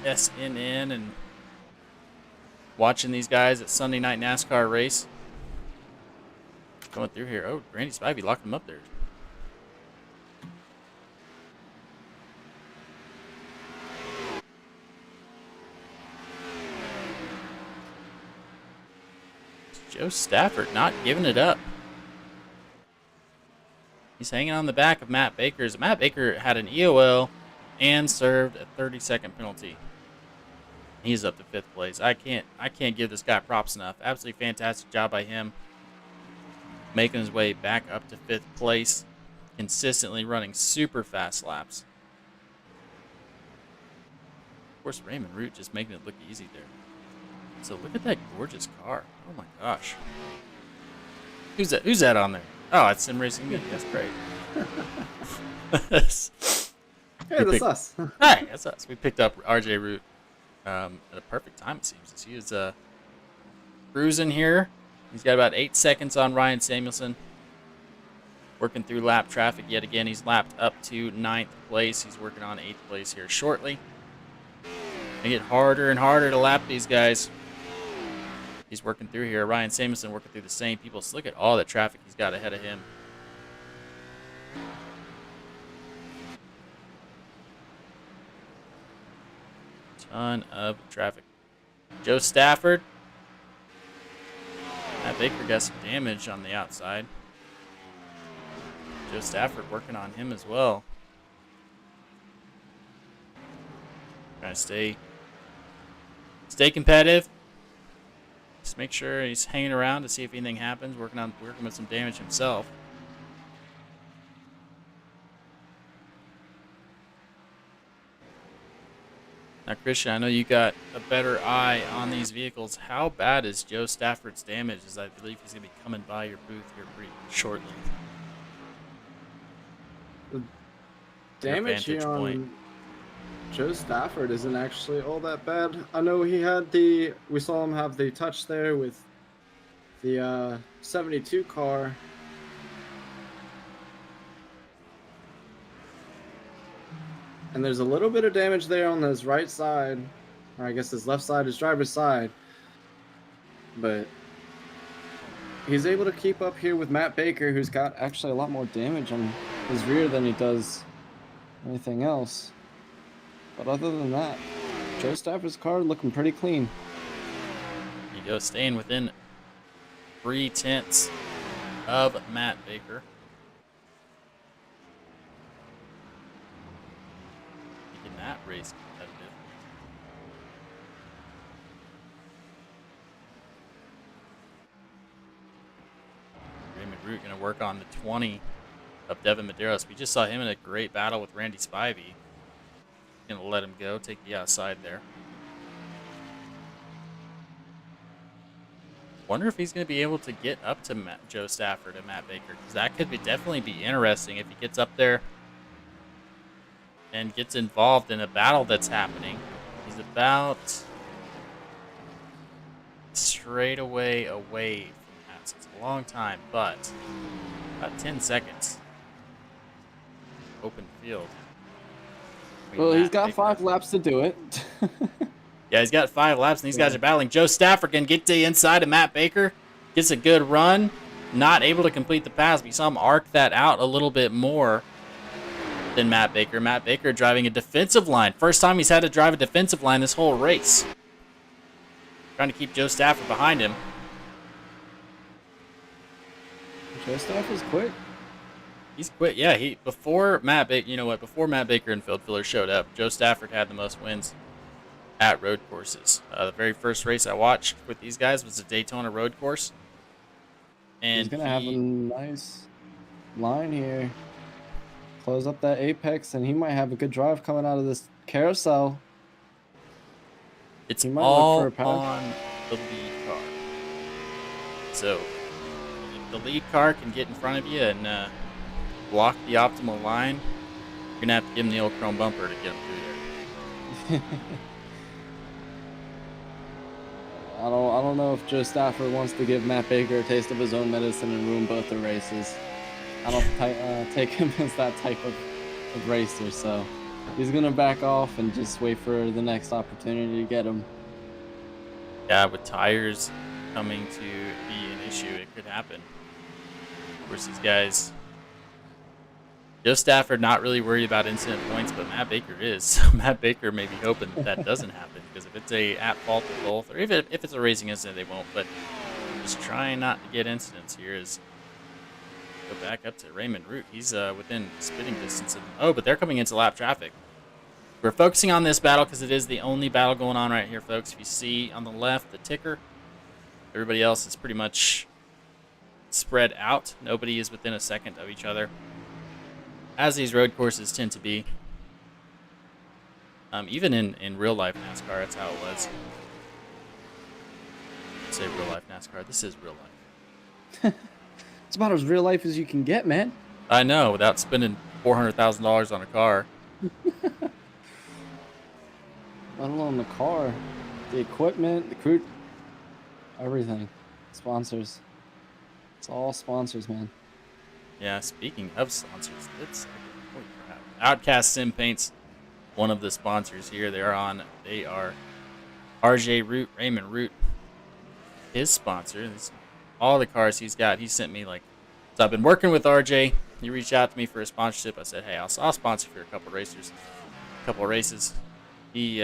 SNN and watching these guys at Sunday Night NASCAR race. Going through here. Oh, Randy Spivey locked him up there. Joe Stafford not giving it up. He's hanging on the back of Matt Baker's. Matt Baker had an EOL and served a 30-second penalty. He's up to 5th place. I can't give this guy props enough. Absolutely fantastic job by him. Making his way back up to 5th place. Consistently running super fast laps. Of course, Raymond Root just making it look easy there. So look at that gorgeous car. Oh my gosh. Who's that on there? Oh, it's Sim Racing Media. That's great. Hey, that's us. Hey, that's us. We picked up RJ Root at a perfect time, it seems. He is cruising here. He's got about 8 seconds on Ryan Samuelson. Working through lap traffic yet again. He's lapped up to 9th place. He's working on 8th place here shortly. They get harder and harder to lap these guys. He's working through here. Ryan Samuelson working through the same people. So look at all the traffic he's got ahead of him. Ton of traffic. Joe Stafford. Matt Baker got some damage on the outside. Joe Stafford working on him as well. Trying to stay competitive. Just make sure he's hanging around to see if anything happens. Working with some damage himself. Now, Christian, I know you got a better eye on these vehicles. How bad is Joe Stafford's damage? As I believe he's going to be coming by your booth here pretty shortly. The damage here on Joe Stafford isn't actually all that bad. I know we saw him have the touch there with the 72 car. And there's a little bit of damage there on his right side, or I guess his left side, his driver's side. But he's able to keep up here with Matt Baker, who's got actually a lot more damage on his rear than he does anything else. But other than that, Joe Stafford's car looking pretty clean. There you go, staying within 3/10 of Matt Baker. Making that race competitive. Raymond Root going to work on the 20 of Devin Medeiros. We just saw him in a great battle with Randy Spivey. Going to let him go, take the outside there. Wonder if he's going to be able to get up to Joe Stafford and Matt Baker, because that could definitely be interesting if he gets up there and gets involved in a battle that's happening. He's about straightaway away from that. So it's a long time, but about 10 seconds. Open field. Well, he's got 5 laps to do it. Yeah, he's got 5 laps, and these guys are battling. Joe Stafford can get to the inside of Matt Baker. Gets a good run. Not able to complete the pass. We saw him arc that out a little bit more than Matt Baker. Matt Baker driving a defensive line. First time he's had to drive a defensive line this whole race. Trying to keep Joe Stafford behind him. Joe Stafford's quick. He's quick. Yeah, before Matt Baker and Phil Filler showed up, Joe Stafford had the most wins at road courses. The very first race I watched with these guys was a Daytona road course. And he's gonna have a nice line here. Close up that apex, and he might have a good drive coming out of this carousel. It's all on the lead car. So if the lead car can get in front of you and block the optimal line, you're gonna have to give him the old chrome bumper to get him through there. I don't know if Joe Stafford wants to give Matt Baker a taste of his own medicine and ruin both the races. I don't take him as that type of racer, so he's gonna back off and just wait for the next opportunity to get him. Yeah, with tires coming to be an issue, it could happen. Of course, these guys, Joe Stafford not really worried about incident points, but Matt Baker is. So Matt Baker may be hoping that doesn't happen, because if it's a at fault of both, or if it's a racing incident, they won't. But just trying not to get incidents here is go back up to Raymond Root. He's within spitting distance of them. Oh, but they're coming into lap traffic. We're focusing on this battle because it is the only battle going on right here, folks. If you see on the left the ticker, everybody else is pretty much spread out. Nobody is within a second of each other, as these road courses tend to be. Even in real life NASCAR, that's how it was. I say real life NASCAR. This is real life. It's about as real life as you can get, man. I know, without spending $400,000 on a car. Let alone the car, the equipment, the crew, everything. Sponsors. It's all sponsors, man. Yeah, speaking of sponsors, holy crap. Outkast Sim Paints, one of the sponsors here. They are RJ Root, Raymond Root, his sponsor. All the cars he's got, he sent me so I've been working with RJ. He reached out to me for a sponsorship. I said, hey, I'll sponsor for a couple races. He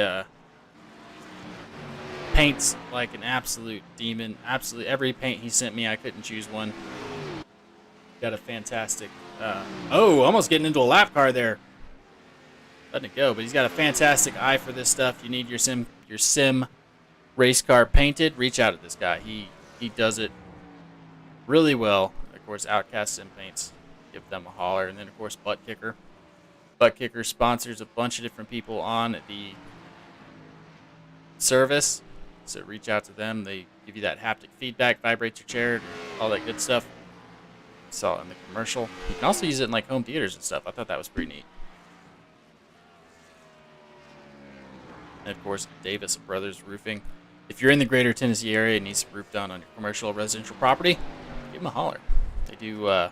paints like an absolute demon. Absolutely every paint he sent me, I couldn't choose one. Got a fantastic almost getting into a lap car there. letting it go. But he's got a fantastic eye for this stuff. You need your sim race car painted. Reach out to this guy. He does it really well. Of course, Outkast Sim Paints. Give them a holler. And then, of course, Buttkicker. Buttkicker sponsors a bunch of different people on the service. So reach out to them. They give you that haptic feedback, vibrate your chair, all that good stuff. Saw it in the commercial. You can also use it in like home theaters and stuff. I thought that was pretty neat. And of course, Davis Brothers Roofing. If you're in the greater Tennessee area and need some roof done on your commercial or residential property, give them a holler. They do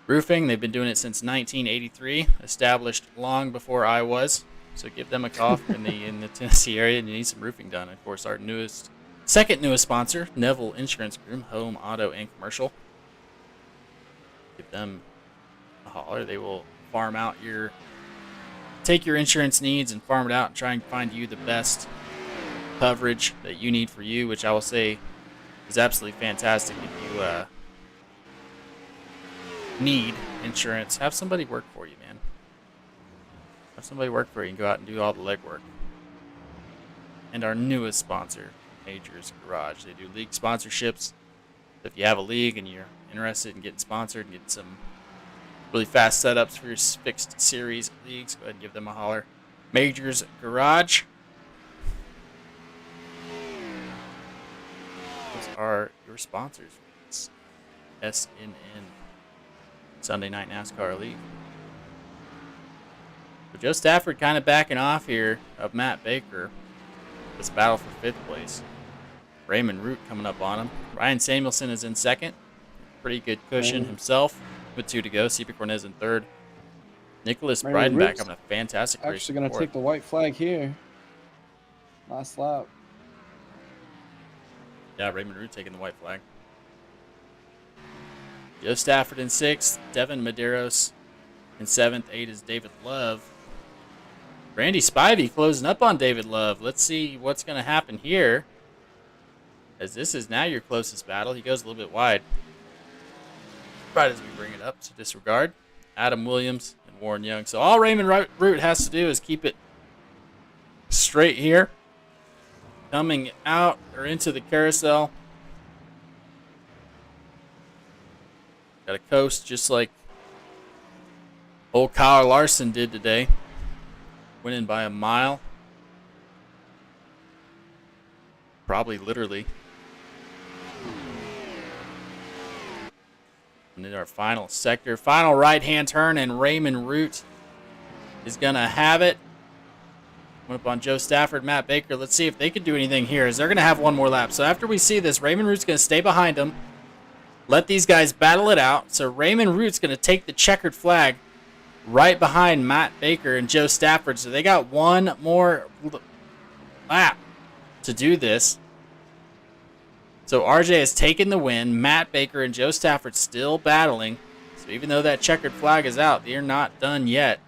roofing. They've been doing it since 1983, established long before I was. So give them a call in the Tennessee area and you need some roofing done. Of course, our second newest sponsor, Neville Insurance Group, home, auto, and commercial. Give them a holler. They will take your insurance needs and farm it out and try and find you the best coverage that you need for you, which I will say is absolutely fantastic. If you need insurance, have somebody work for you, man. Have somebody work for you and go out and do all the legwork. And our newest sponsor, Majors Garage. They do league sponsorships. So if you have a league and you're interested in getting sponsored and getting some really fast setups for your fixed series leagues, go ahead and give them a holler. Majors Garage. Those are your sponsors. It's SNN, Sunday Night NASCAR League. So Joe Stafford kind of backing off here of Matt Baker. This battle for 5th place. Raymond Root coming up on him. Ryan Samuelson is in 2nd. Pretty good cushion himself with 2 to go. CP Cornez in 3rd. Nicholas Breidenbach having a fantastic race. Actually going to take the white flag here. Last lap. Yeah, Raymond Root taking the white flag. Joe Stafford in 6th. Devin Medeiros in 7th. 8 is David Love. Randy Spivey closing up on David Love. Let's see what's going to happen here, as this is now your closest battle. He goes a little bit wide right as we bring it up, so disregard. Adam Williams and Warren Young. So all Raymond Root has to do is keep it straight here. Coming out or into the carousel. Got to coast just like old Kyle Larson did today. Winning by a mile. Probably literally. And in our final sector, final right-hand turn, and Raymond Root is going to have it. Went up on Joe Stafford, Matt Baker. Let's see if they can do anything here, as they're going to have one more lap. So after we see this, Raymond Root's going to stay behind him. Let these guys battle it out. So Raymond Root's going to take the checkered flag right behind Matt Baker and Joe Stafford. So they got one more lap to do this. So RJ has taken the win. Matt Baker and Joe Stafford still battling. So even though that checkered flag is out, they're not done yet.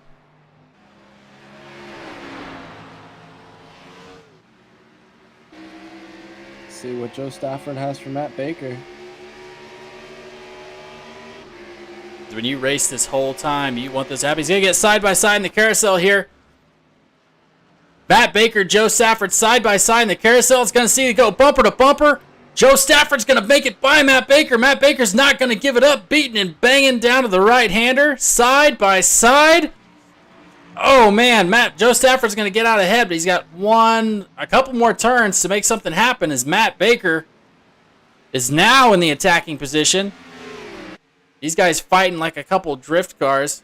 Let's see what Joe Stafford has for Matt Baker. When you race this whole time, you want this to happen. He's going to get side by side in the carousel here. Matt Baker, Joe Stafford side by side in the carousel. It's going to see it go bumper to bumper. Joe Stafford's going to make it by Matt Baker. Matt Baker's not going to give it up. Beating and banging down to the right-hander. Side by side. Oh, man. Joe Stafford's going to get out ahead, but he's got a couple more turns to make something happen, as Matt Baker is now in the attacking position. These guys fighting like a couple drift cars.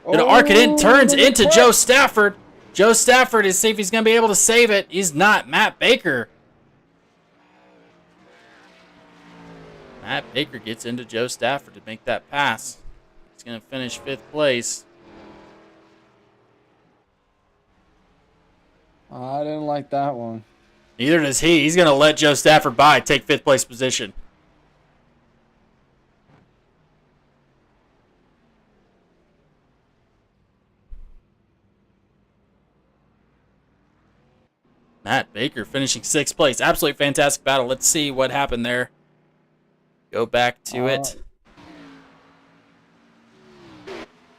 Gonna arc it in, turns into Joe Stafford. Joe Stafford is see if he's gonna be able to save it. He's not. Matt Baker. Matt Baker gets into Joe Stafford to make that pass. He's gonna finish 5th place. I didn't like that one. Neither does he. He's gonna let Joe Stafford by, take 5th place position. Matt Baker finishing 6th place. Absolutely fantastic battle. Let's see what happened there. Go back to it.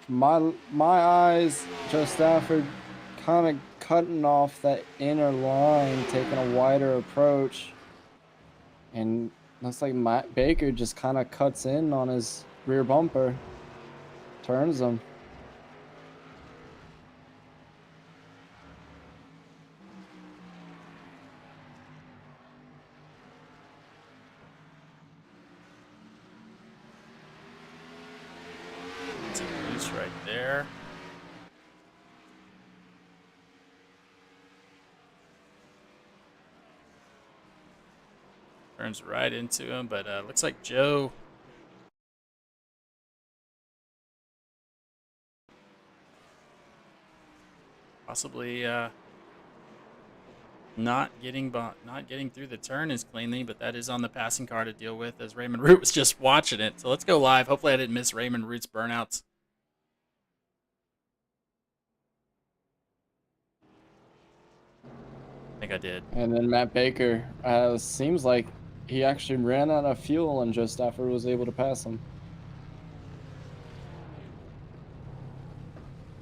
My eyes, Joe Stafford kind of cutting off that inner line, taking a wider approach. And looks like Matt Baker just kind of cuts in on his rear bumper, turns him. It's a loose right there. Turns right into him, but looks like Joe possibly not getting through the turn as cleanly, but that is on the passing car to deal with, as Raymond Root was just watching it. So let's go live. Hopefully I didn't miss Raymond Root's burnouts. I think I did. And then Matt Baker, seems like he actually ran out of fuel and Joe Stafford was able to pass him.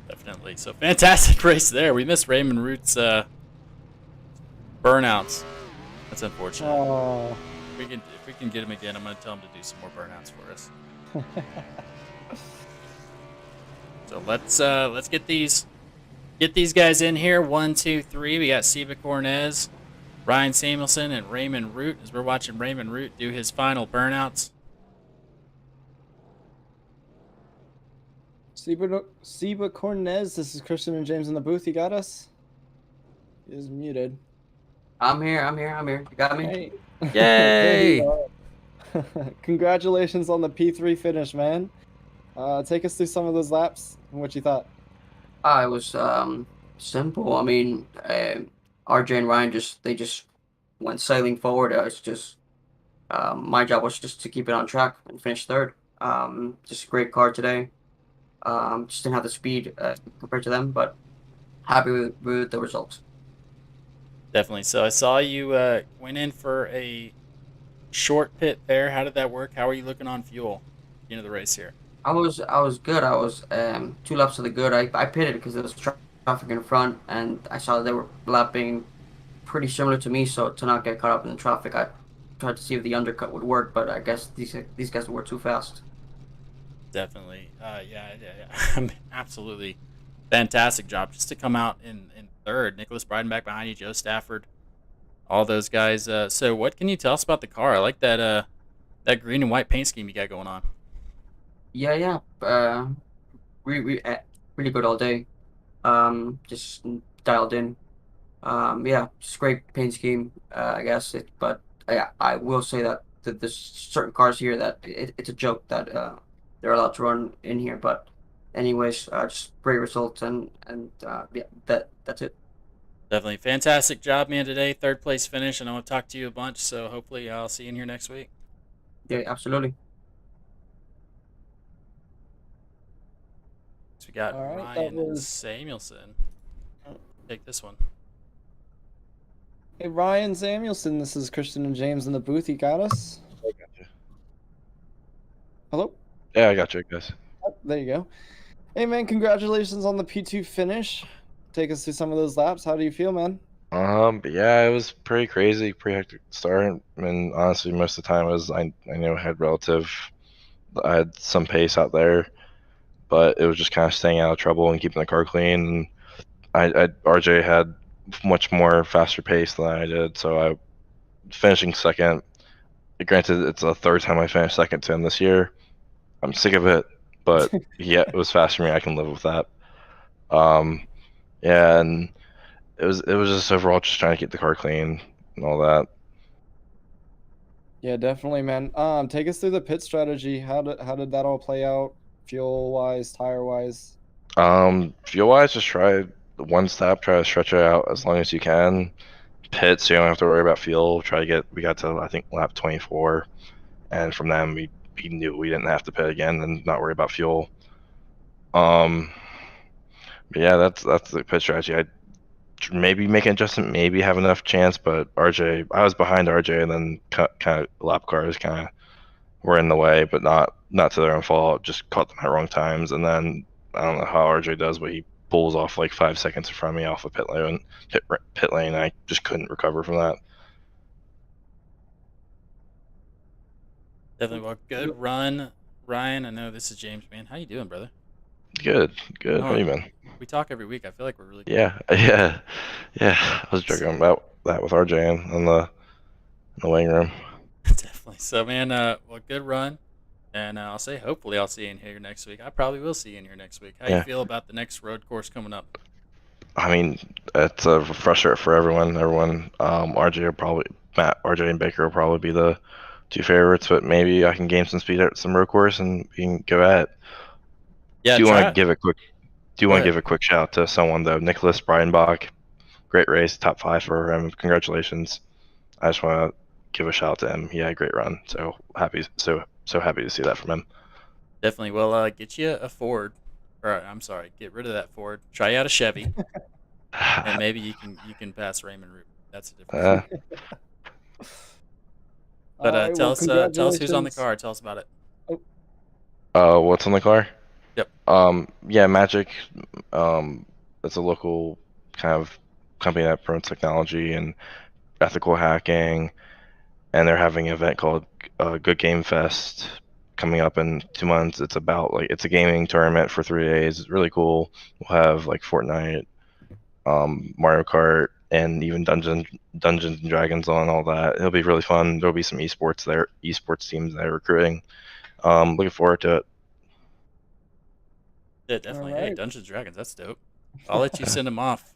Definitely. So fantastic race there. We missed Raymond Root's burnouts. That's unfortunate. Oh. If we can get him again, I'm going to tell him to do some more burnouts for us. So let's get these guys in here. 1, 2, 3. We got Siva Cornez, Ryan Samuelson, and Raymond Root as we're watching Raymond Root do his final burnouts. Siva Cornez, this is Christian and James in the booth. You got us? He is muted. I'm here. You got me? Hey. Yay! Congratulations on the P3 finish, man. Take us through some of those laps and what you thought. It was simple. I mean, RJ and Ryan just went sailing forward. It's just my job was just to keep it on track and finish third. Just a great car today. Just didn't have the speed compared to them, but happy with the results. Definitely. So I saw you went in for a short pit there. How did that work? How are you looking on fuel into the race here? I was good. I was 2 laps to the good. I pitted because there was traffic in front, and I saw they were lapping pretty similar to me. So to not get caught up in the traffic, I tried to see if the undercut would work, but I guess these guys were too fast. Definitely. Yeah. Absolutely fantastic job just to come out in third. Nicholas Breidenbach behind you, Joe Stafford, all those guys. So what can you tell us about the car? I like that that green and white paint scheme you got going on. Yeah. Really good all day. Just dialed in. Yeah, just great paint scheme. I guess but yeah, I will say that there's certain cars here that it's a joke that they're allowed to run in here. But anyways, just great results and yeah, that's it. Definitely fantastic job, man, today. Third place finish, and I want to talk to you a bunch. So hopefully I'll see you in here next week. Yeah, absolutely. So we got All right, Ryan Samuelson. Take this one. Hey, Ryan Samuelson, this is Christian and James in the booth. You got us? I got you. Hello? Yeah, I got you, guys. Oh, there you go. Hey, man, congratulations on the P2 finish. Take us through some of those laps. How do you feel, man? But yeah, it was pretty crazy, pretty hectic start. And honestly, most of the time I knew I had I had some pace out there, but it was just kind of staying out of trouble and keeping the car clean. And RJ had much more faster pace than I did, so I finishing second. Granted, it's the third time I finished second to him this year. I'm sick of it, but yeah, it was fast for me. I can live with that. Yeah, and it was just overall just trying to keep the car clean and all that. Yeah, definitely, man. Take us through the pit strategy. How did that all play out, fuel wise, tire wise? Fuel wise, just try one step, try to stretch it out as long as you can. Pit, so you don't have to worry about fuel. We got to I think lap 24, and from then we knew we didn't have to pit again and not worry about fuel. But yeah, that's the pit strategy. I maybe make an adjustment, maybe have enough chance, but I was behind RJ, and then kind of lap cars kind of were in the way, but not to their own fault. Just caught them at wrong times, and then I don't know how RJ does, but he pulls off like 5 seconds in front of me off of pit lane. Pit lane. I just couldn't recover from that. Definitely. Well, good run, Ryan. I know this is James, man. How you doing, brother? Good. How Oh, you been? we talk every week. I feel like we're really good. Yeah. I was joking about that with RJ in the waiting room. Definitely. So, man, well, good run. And I'll say, hopefully, I'll see you in here next week. I probably will see you in here next week. How you feel about the next road course coming up? I mean, it's a refresher for everyone. RJ and Baker will probably be the two favorites, but maybe I can gain some speed at some road course and we can go at it. Yeah, Do you want try to it. give a quick? Do you Go want to ahead. give a quick shout out to someone though? Nicholas Breidenbach, great race, top 5 for him. Congratulations! I just want to give a shout out to him. He had a great run. So happy to see that from him. Definitely. Well, get you a Ford. Or I'm sorry, get rid of that Ford. Try out a Chevy, and maybe you can pass Raymond Root. That's a different. But All right, tell well, us who's on the congratulations. car. Tell us about it. What's on the car? Yep. Yeah, Magic. It's a local kind of company that promotes technology and ethical hacking, and they're having an event called Good Game Fest coming up in 2 months. It's a gaming tournament for 3 days. It's really cool. We'll have like Fortnite, Mario Kart, and even Dungeons and Dragons on all that. It'll be really fun. There'll be some esports teams there recruiting. Looking forward to it. Yeah, definitely. All Hey, right. Dungeons and Dragons. That's dope. I'll let you send them off.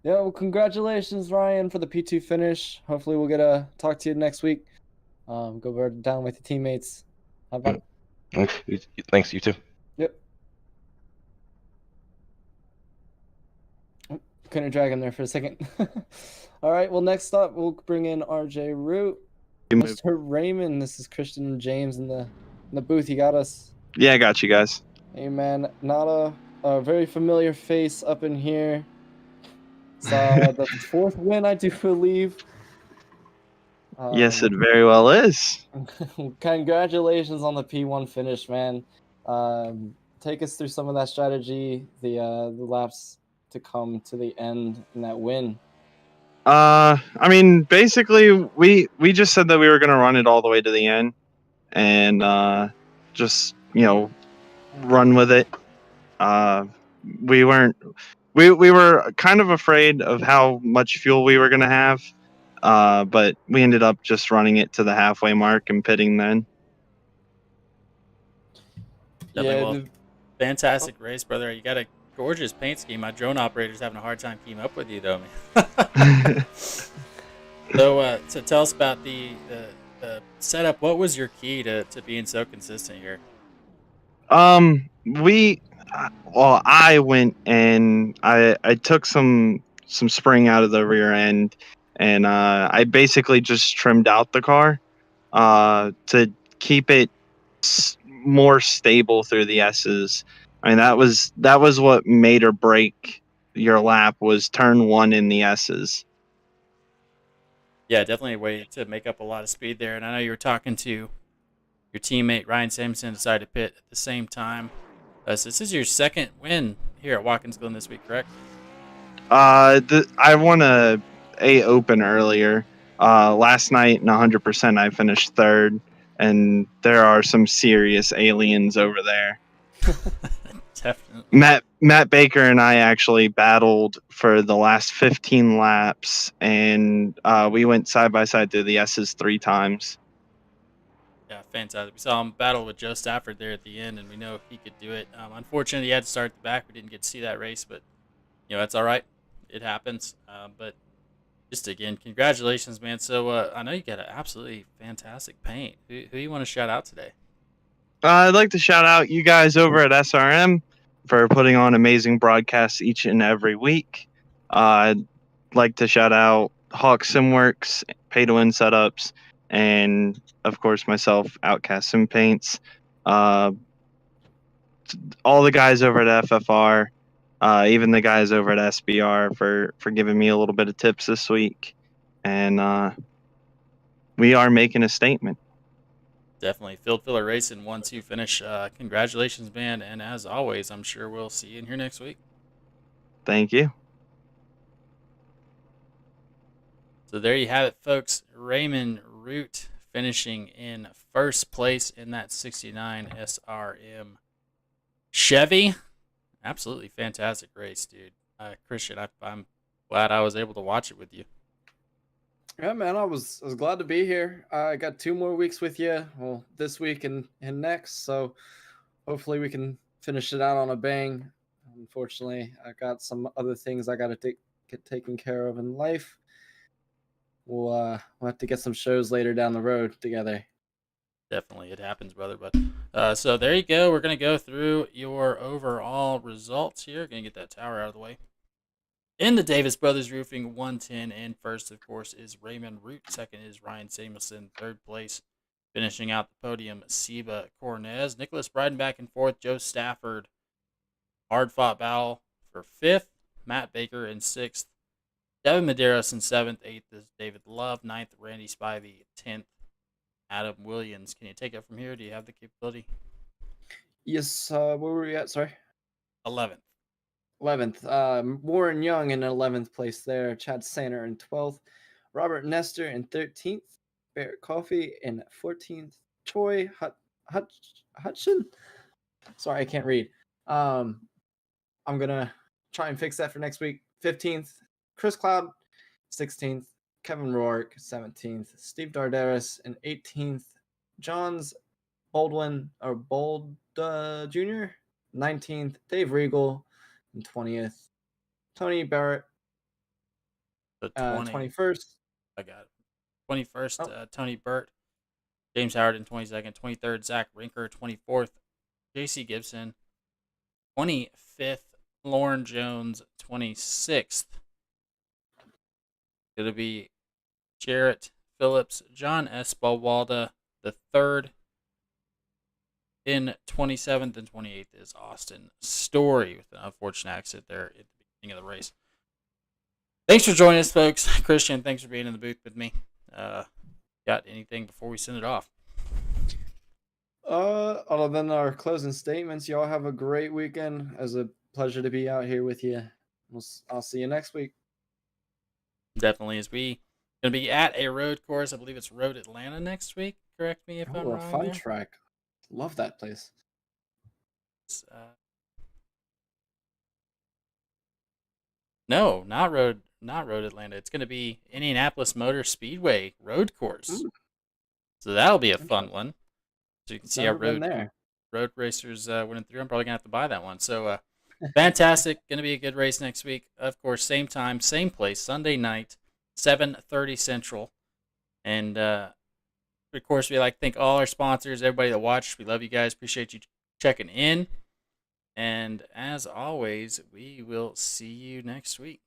Yeah, well, congratulations, Ryan, for the P2 finish. Hopefully, we'll get to talk to you next week. Go down with your teammates. Have fun. Thanks, you too. Yep. Couldn't drag him there for a second. All right. Well, next up, we'll bring in RJ Root, Mr. Raymond. This is Christian and James in the booth. You got us. Yeah, I got you guys. Hey, man. Not a very familiar face up in here. It's the 4th win, I do believe. Yes, it very well is. Congratulations on the P1 finish, man. Take us through some of that strategy, the laps to come to the end and that win. I mean, basically, we just said that we were gonna run it all the way to the end, and just run with it. We weren't. We were kind of afraid of how much fuel we were gonna have, but we ended up just running it to the halfway mark and pitting then. Definitely. Fantastic race, brother. You got a gorgeous paint scheme. My drone operator's having a hard time keeping up with you, though, man. So tell us about the setup. What was your key to being so consistent here? I went and I took some spring out of the rear end, and I basically just trimmed out the car to keep it more stable through the S's. I mean, that was what made or break your lap, was turn 1 in the S's. Yeah, definitely a way to make up a lot of speed there. And I know you were talking to your teammate Ryan Sampson, decided to pit at the same time. So this is your second win here at Watkins Glen this week, correct? I won a Open earlier. Last night in 100%, I finished 3rd, and there are some serious aliens over there. Definitely. Matt Baker and I actually battled for the last 15 laps, and we went side by side through the S's 3 times. Yeah, fantastic. We saw him battle with Joe Stafford there at the end, and we know he could do it. Unfortunately, he had to start at the back. We didn't get to see that race, but that's all right. It happens. But just again, congratulations, man. So I know you got an absolutely fantastic paint. Who you want to shout out today? I'd like to shout out you guys over at SRM for putting on amazing broadcasts each and every week. I'd like to shout out Hawk Simworks, Pay to Win Setups, and of course myself, Outkast Sim Paints. All the guys over at FFR, even the guys over at SBR for giving me a little bit of tips this week. And we are making a statement. Definitely. Field Filler Racing 1-2 finish. Congratulations, man. And as always, I'm sure we'll see you in here next week. Thank you. So there you have it, folks. Raymond Root finishing in first place in that 69 SRM Chevy. Absolutely fantastic race, dude. Christian, I'm glad I was able to watch it with you. Yeah, man, I was glad to be here. I got 2 more weeks with you. Well, this week and next. So hopefully we can finish it out on a bang. Unfortunately, I got some other things I got to get taken care of in life. We'll have to get some shows later down the road together. Definitely, it happens, brother. But so there you go. We're gonna go through your overall results here. Gonna get that tower out of the way. In the Davis Brothers Roofing 110, and first, of course, is Raymond Root. Second is Ryan Samuelson. Third place, finishing out the podium, Seba Cornez. Nicholas Breidenbach in fourth. Joe Stafford. Hard-fought battle for fifth. Matt Baker in sixth. Devin Medeiros in seventh. Eighth is David Love. Ninth, Randy Spivey. 10th, Adam Williams. Can you take it from here? Do you have the capability? Yes. Where were we at? Sorry. 11th. 11th. Warren Young in 11th place there. Chad Sainer in 12th. Robert Nestor in 13th. Barrett Coffey in 14th. Troy Hutchin. Sorry, I can't read. I'm gonna try and fix that for next week. 15th. Chris Cloud, 16th. Kevin Rourke, 17th. Steve Dardaris in 18th. Johns Bold Jr., 19th. Dave Regal in 20th. Tony Barrett, 21st. I got it. 21st, Tony Burt. James Howard in 22nd. 23rd, Zach Rinker. 24th, JC Gibson. 25th, Lauren Jones. 26th. It'll be Jarrett Phillips, John Espawalda, the third. In 27th and 28th is Austin Story with an unfortunate accident there at the beginning of the race. Thanks for joining us, folks. Christian, thanks for being in the booth with me. Got anything before we send it off? Other than our closing statements, y'all have a great weekend. It was a pleasure to be out here with you. I'll see you next week. Definitely. As we going to be at a road course. I believe it's Road Atlanta next week. Correct me if I'm wrong. A fun there. track. Love that place. No, not Road Atlanta. It's going to be Indianapolis Motor Speedway road course. Ooh. So that'll be a fun one. So you can see our there. road racers winning through. I'm probably going to have to buy that one. So fantastic. Going to be a good race next week. Of course, same time, same place, Sunday night, 7:30 Central. And of course, we like to thank all our sponsors, everybody that watched. We love you guys. Appreciate you checking in. And as always, we will see you next week.